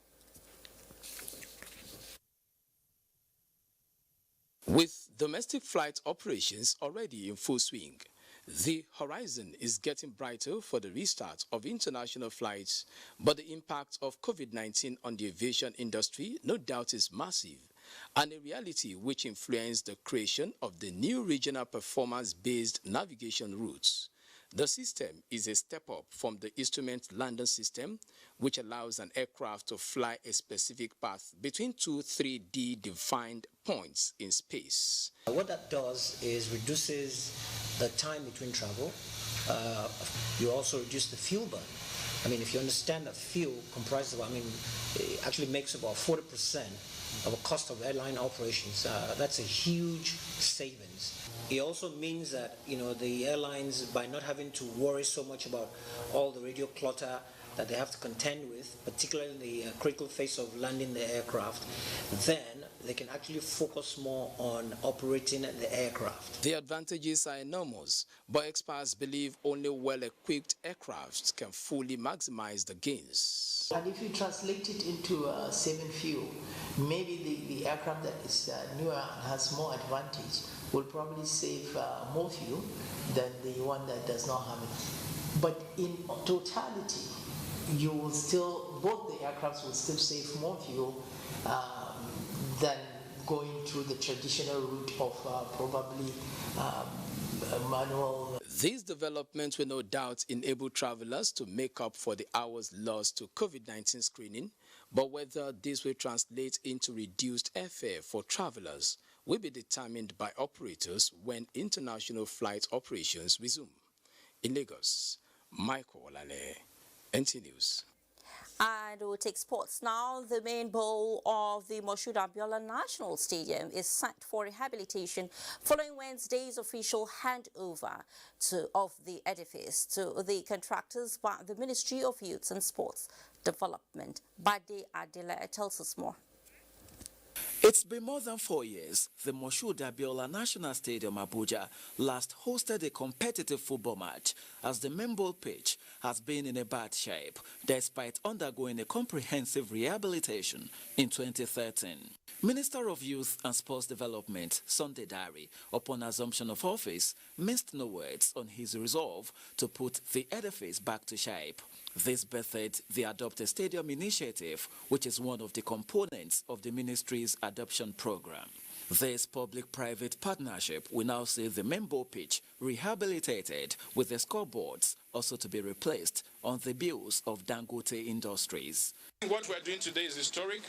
With domestic flight operations already in full swing, the horizon is getting brighter for the restart of international flights, but the impact of COVID-19 on the aviation industry no doubt is massive, and a reality which influenced the creation of the new regional performance-based navigation routes. The system is a step up from the instrument landing system, which allows an aircraft to fly a specific path between 2 3D defined points in space. What that does is reduces the time between travel. You also reduce the fuel burn. I mean, if you understand that fuel comprises of, it actually makes about 40% of the cost of airline operations. That's a huge savings. It also means that, the airlines, by not having to worry so much about all the radio clutter that they have to contend with, particularly in the critical phase of landing the aircraft, then they can actually focus more on operating the aircraft. The advantages are enormous, but experts believe only well-equipped aircraft can fully maximize the gains. And if you translate it into saving fuel, maybe the aircraft that is newer and has more advantage will probably save more fuel than the one that does not have it. But in totality, you will still, both the aircrafts will still save more fuel than going through the traditional route of probably manual. These developments will no doubt enable travelers to make up for the hours lost to COVID-19 screening, but whether this will translate into reduced airfare for travelers will be determined by operators when international flight operations resume. In Lagos, Michael Olale, NTA News. And we'll take sports now. The main bowl of the Moshood Abiola National Stadium is set for rehabilitation following Wednesday's official handover of the edifice to the contractors by the Ministry of Youth and Sports Development. Bade Adela tells us more. It's been more than 4 years. The Moshood Abiola National Stadium, Abuja, last hosted a competitive football match as the main bowl pitch has been in a bad shape despite undergoing a comprehensive rehabilitation in 2013. Minister of Youth and Sports Development, Sunday Dari, upon assumption of office, minced no words on his resolve to put the edifice back to shape. This birthed the Adopt a Stadium initiative, which is one of the components of the ministry's adoption program. This public-private partnership will now see the main bowl pitch rehabilitated with the scoreboards also to be replaced on the bills of Dangote Industries. What we're doing today is historic.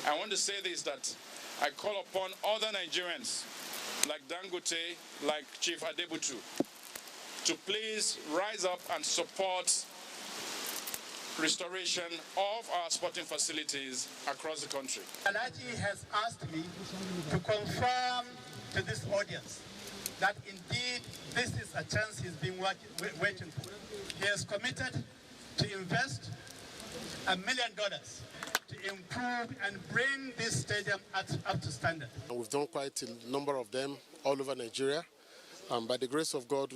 I want to say this, that I call upon other Nigerians like Dangote, like Chief Adebutu, to please rise up and support restoration of our sporting facilities across the country. Alhaji has asked me to confirm to this audience that indeed this is a chance he's been waiting for. He has committed to invest $1 million to improve and bring this stadium up to standard. We've done quite a number of them all over Nigeria. By the grace of God,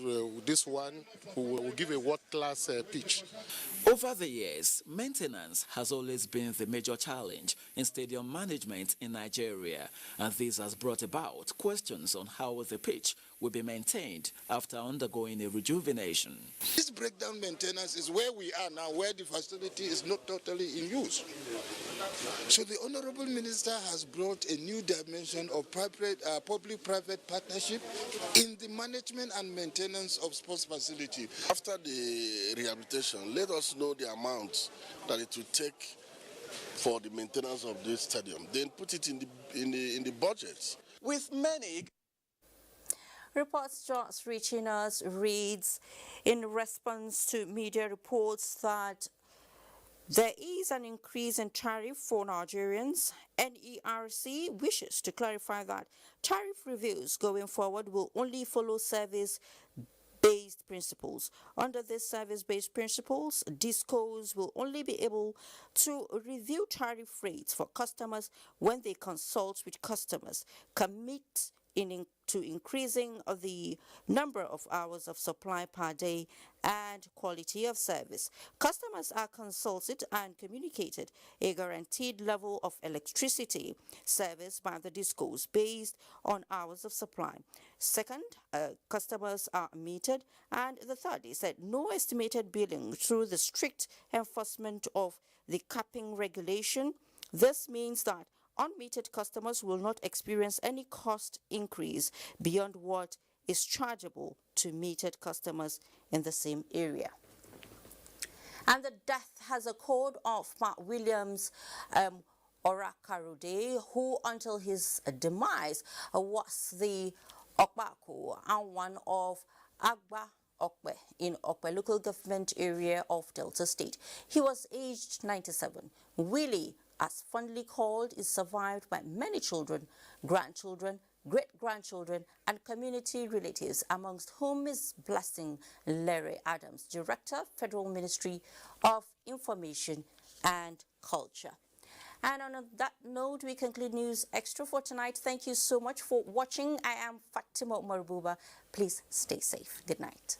this one will give a world-class pitch. Over the years, maintenance has always been the major challenge in stadium management in Nigeria, and this has brought about questions on how the pitch will be maintained after undergoing a rejuvenation. This breakdown maintenance is where we are now, where the facility is not totally in use. So the Honorable Minister has brought a new dimension of public-private partnership in the management and maintenance of sports facility. After the rehabilitation, let us know the amount that it will take for the maintenance of this stadium. Then put it in the budget. With many reports just reaching us reads, in response to media reports that there is an increase in tariff for Nigerians, NERC wishes to clarify that tariff reviews going forward will only follow service-based principles. Under these service-based principles, DISCOs will only be able to review tariff rates for customers when they consult with customers, commit to increasing the number of hours of supply per day and quality of service. Customers are consulted and communicated a guaranteed level of electricity service by the DISCOs based on hours of supply. Second, customers are metered. And the third is that no estimated billing through the strict enforcement of the capping regulation. This means that unmetered customers will not experience any cost increase beyond what is chargeable to metered customers in the same area. And the death has occurred of Mark Williams Orakarude, who until his demise was the Okbako and one of Agba Okbe in Okbe local government area of Delta State. He was aged 97. Willie, as fondly called, is survived by many children, grandchildren, great-grandchildren, and community relatives, amongst whom is Blessing Larry Adams, Director, Federal Ministry of Information and Culture. And on that note, we conclude News Extra for tonight. Thank you so much for watching. I am Fatima Marbuba. Please stay safe. Good night.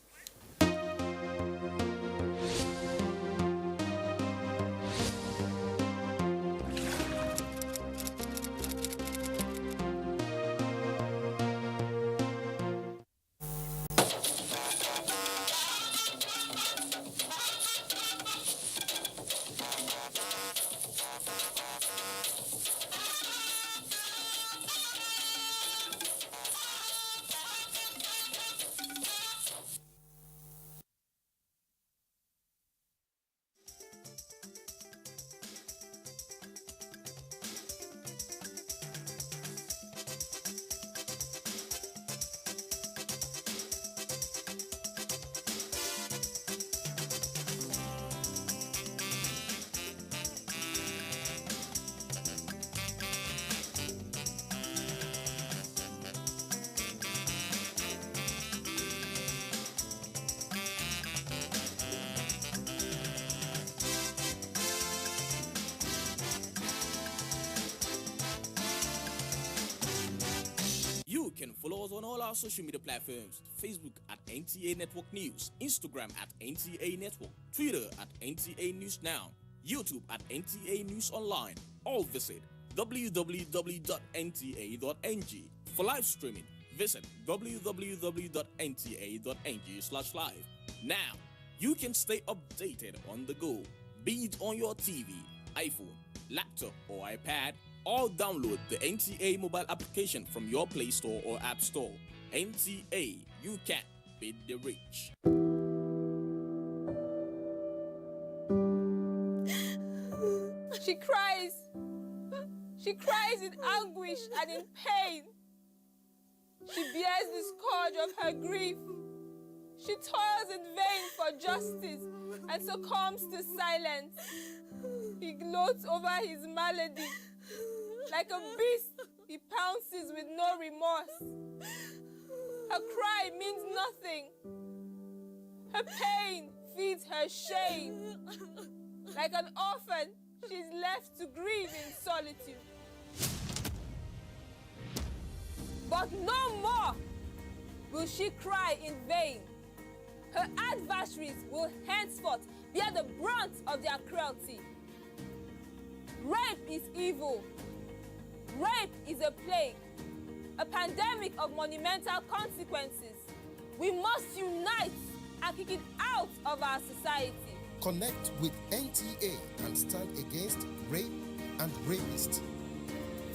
You can follow us on all our social media platforms: Facebook at NTA Network News, Instagram at NTA Network, Twitter at NTA News Now, YouTube at NTA News Online. Or visit www.nta.ng. For live streaming, visit www.nta.ng/live. Now, you can stay updated on the go, be it on your TV, iPhone, laptop, or iPad, or download the NTA mobile application from your Play Store or App Store. NTA, you can beat the rich. She cries. She cries in anguish and in pain. She bears the scourge of her grief. She toils in vain for justice and succumbs to silence. He gloats over his malady. Like a beast, he pounces with no remorse. Her cry means nothing. Her pain feeds her shame. Like an orphan, she's left to grieve in solitude. But no more will she cry in vain. Her adversaries will henceforth bear the brunt of their cruelty. Rape is evil. Rape is a plague, a pandemic of monumental consequences. We must unite and kick it out of our society. Connect with NTA and stand against rape and rapists.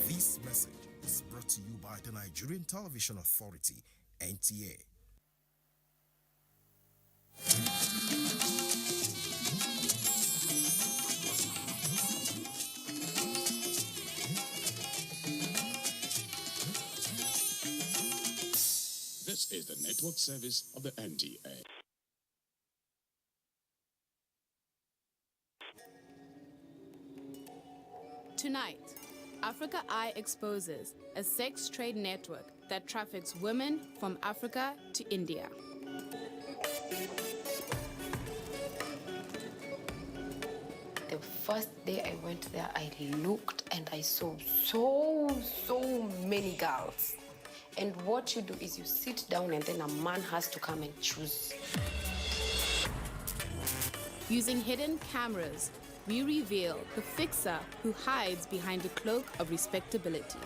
This message is brought to you by the Nigerian Television Authority, NTA. This is the network service of the NTA. Tonight, Africa Eye exposes a sex trade network that traffics women from Africa to India. The first day I went there, I looked and I saw so many girls. And what you do is you sit down and then a man has to come and choose. Using hidden cameras, we reveal the fixer who hides behind a cloak of respectability.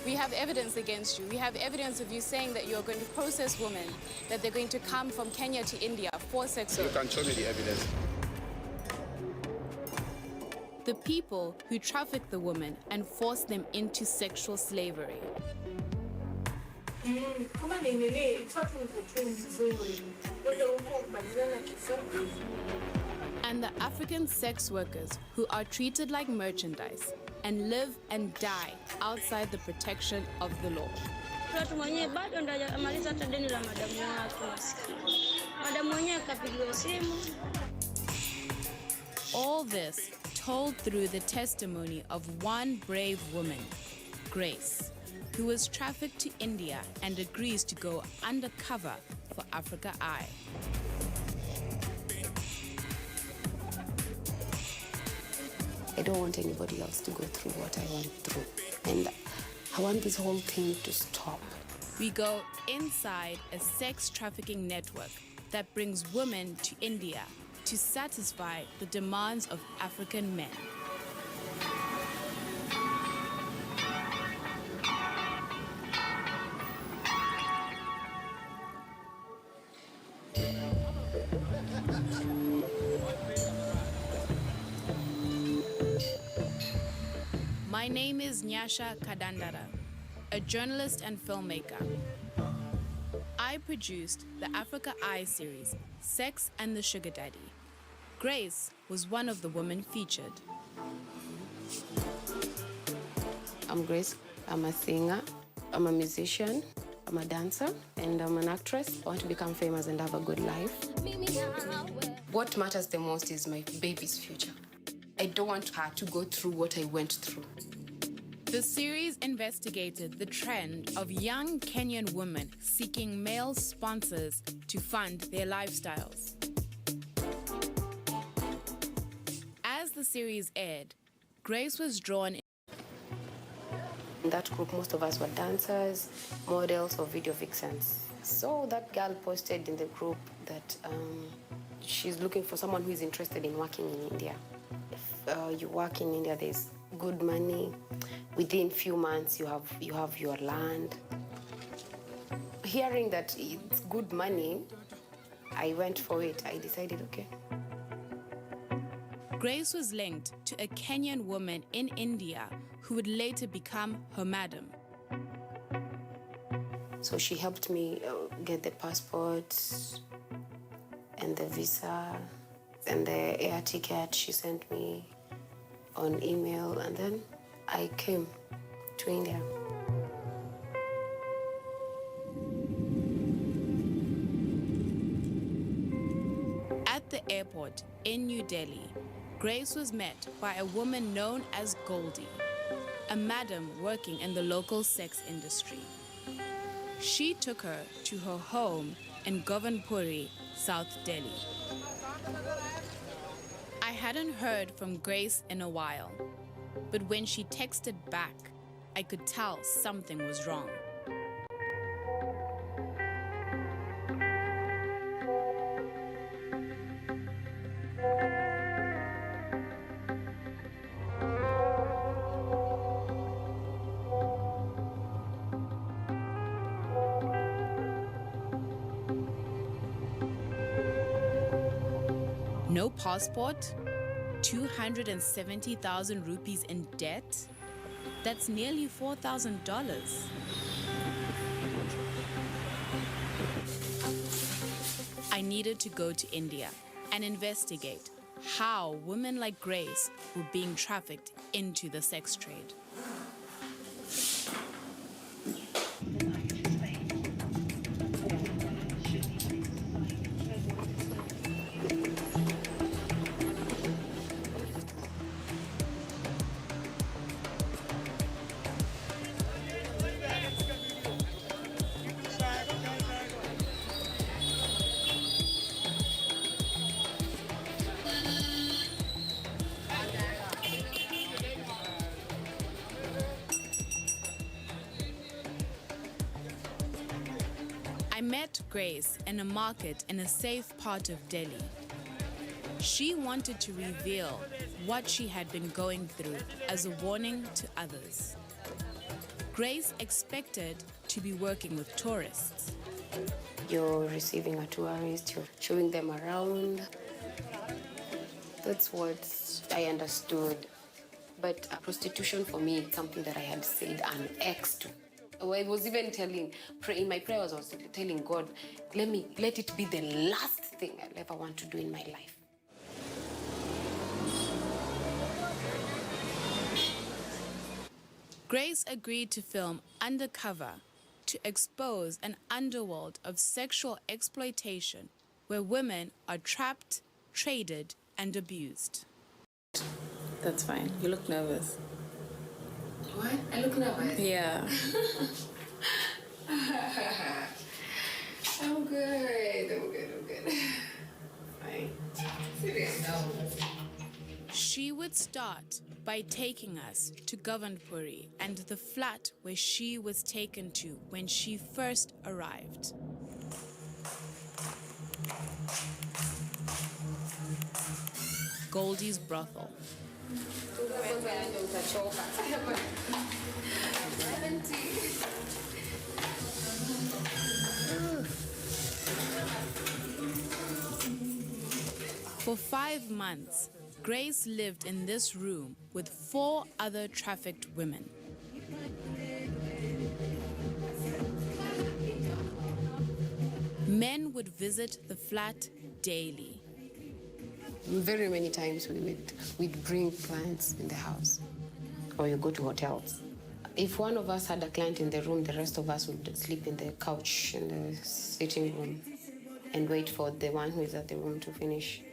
We have evidence against you. We have evidence of you saying that you're going to process women, that they're going to come from Kenya to India for sex work. You can show me the evidence. The people who traffic the women and force them into sexual slavery. And the African sex workers who are treated like merchandise and live and die outside the protection of the law. All this told through the testimony of one brave woman, Grace, who was trafficked to India and agrees to go undercover for Africa Eye. I don't want anybody else to go through what I went through. And I want this whole thing to stop. We go inside a sex trafficking network that brings women to India to satisfy the demands of African men. My name is Nyasha Kadandara, a journalist and filmmaker. I produced the Africa Eye series, Sex and the Sugar Daddy. Grace was one of the women featured. I'm Grace. I'm a singer. I'm a musician. I'm a dancer. And I'm an actress. I want to become famous and have a good life. What matters the most is my baby's future. I don't want her to go through what I went through. The series investigated the trend of young Kenyan women seeking male sponsors to fund their lifestyles. As the series aired, Grace was drawn in. In that group, most of us were dancers, models, or video vixens. So that girl posted in the group that she's looking for someone who is interested in working in India. If you work in India, there's good money. Within few months, you have your land. Hearing that it's good money, I went for it. I decided, okay. Grace was linked to a Kenyan woman in India who would later become her madam. So she helped me get the passport and the visa and the air ticket she sent me on email, and then I came to India. the airport in New Delhi, Grace was met by a woman known as Goldie, a madam working in the local sex industry. She took her to her home in Governpuri, South Delhi. I hadn't heard from Grace in a while, but when she texted back, I could tell something was wrong. No passport? 270,000 rupees in debt? That's nearly $4,000. I needed to go to India and investigate how women like Grace were being trafficked into the sex trade. I met Grace in a market in a safe part of Delhi. She wanted to reveal what she had been going through as a warning to others. Grace expected to be working with tourists. You're receiving a tourist, you're showing them around. That's what I understood. But prostitution for me is something that I had said an X to. I was even in my prayers, I was telling God, let it be the last thing I'll ever want to do in my life. Grace agreed to film undercover to expose an underworld of sexual exploitation where women are trapped, traded, and abused. That's fine. You look nervous. What? I look nervous? Yeah. I'm good. Fine. Serious. She would start by taking us to Governpuri and the flat where she was taken to when she first arrived. Goldie's brothel. For 5 months, Grace lived in this room with 4 other trafficked women. Men would visit the flat daily. Very many times we'd bring clients in the house, or you go to hotels. If one of us had a client in the room, the rest of us would sleep in the couch in the sitting room and wait for the one who is at the room to finish.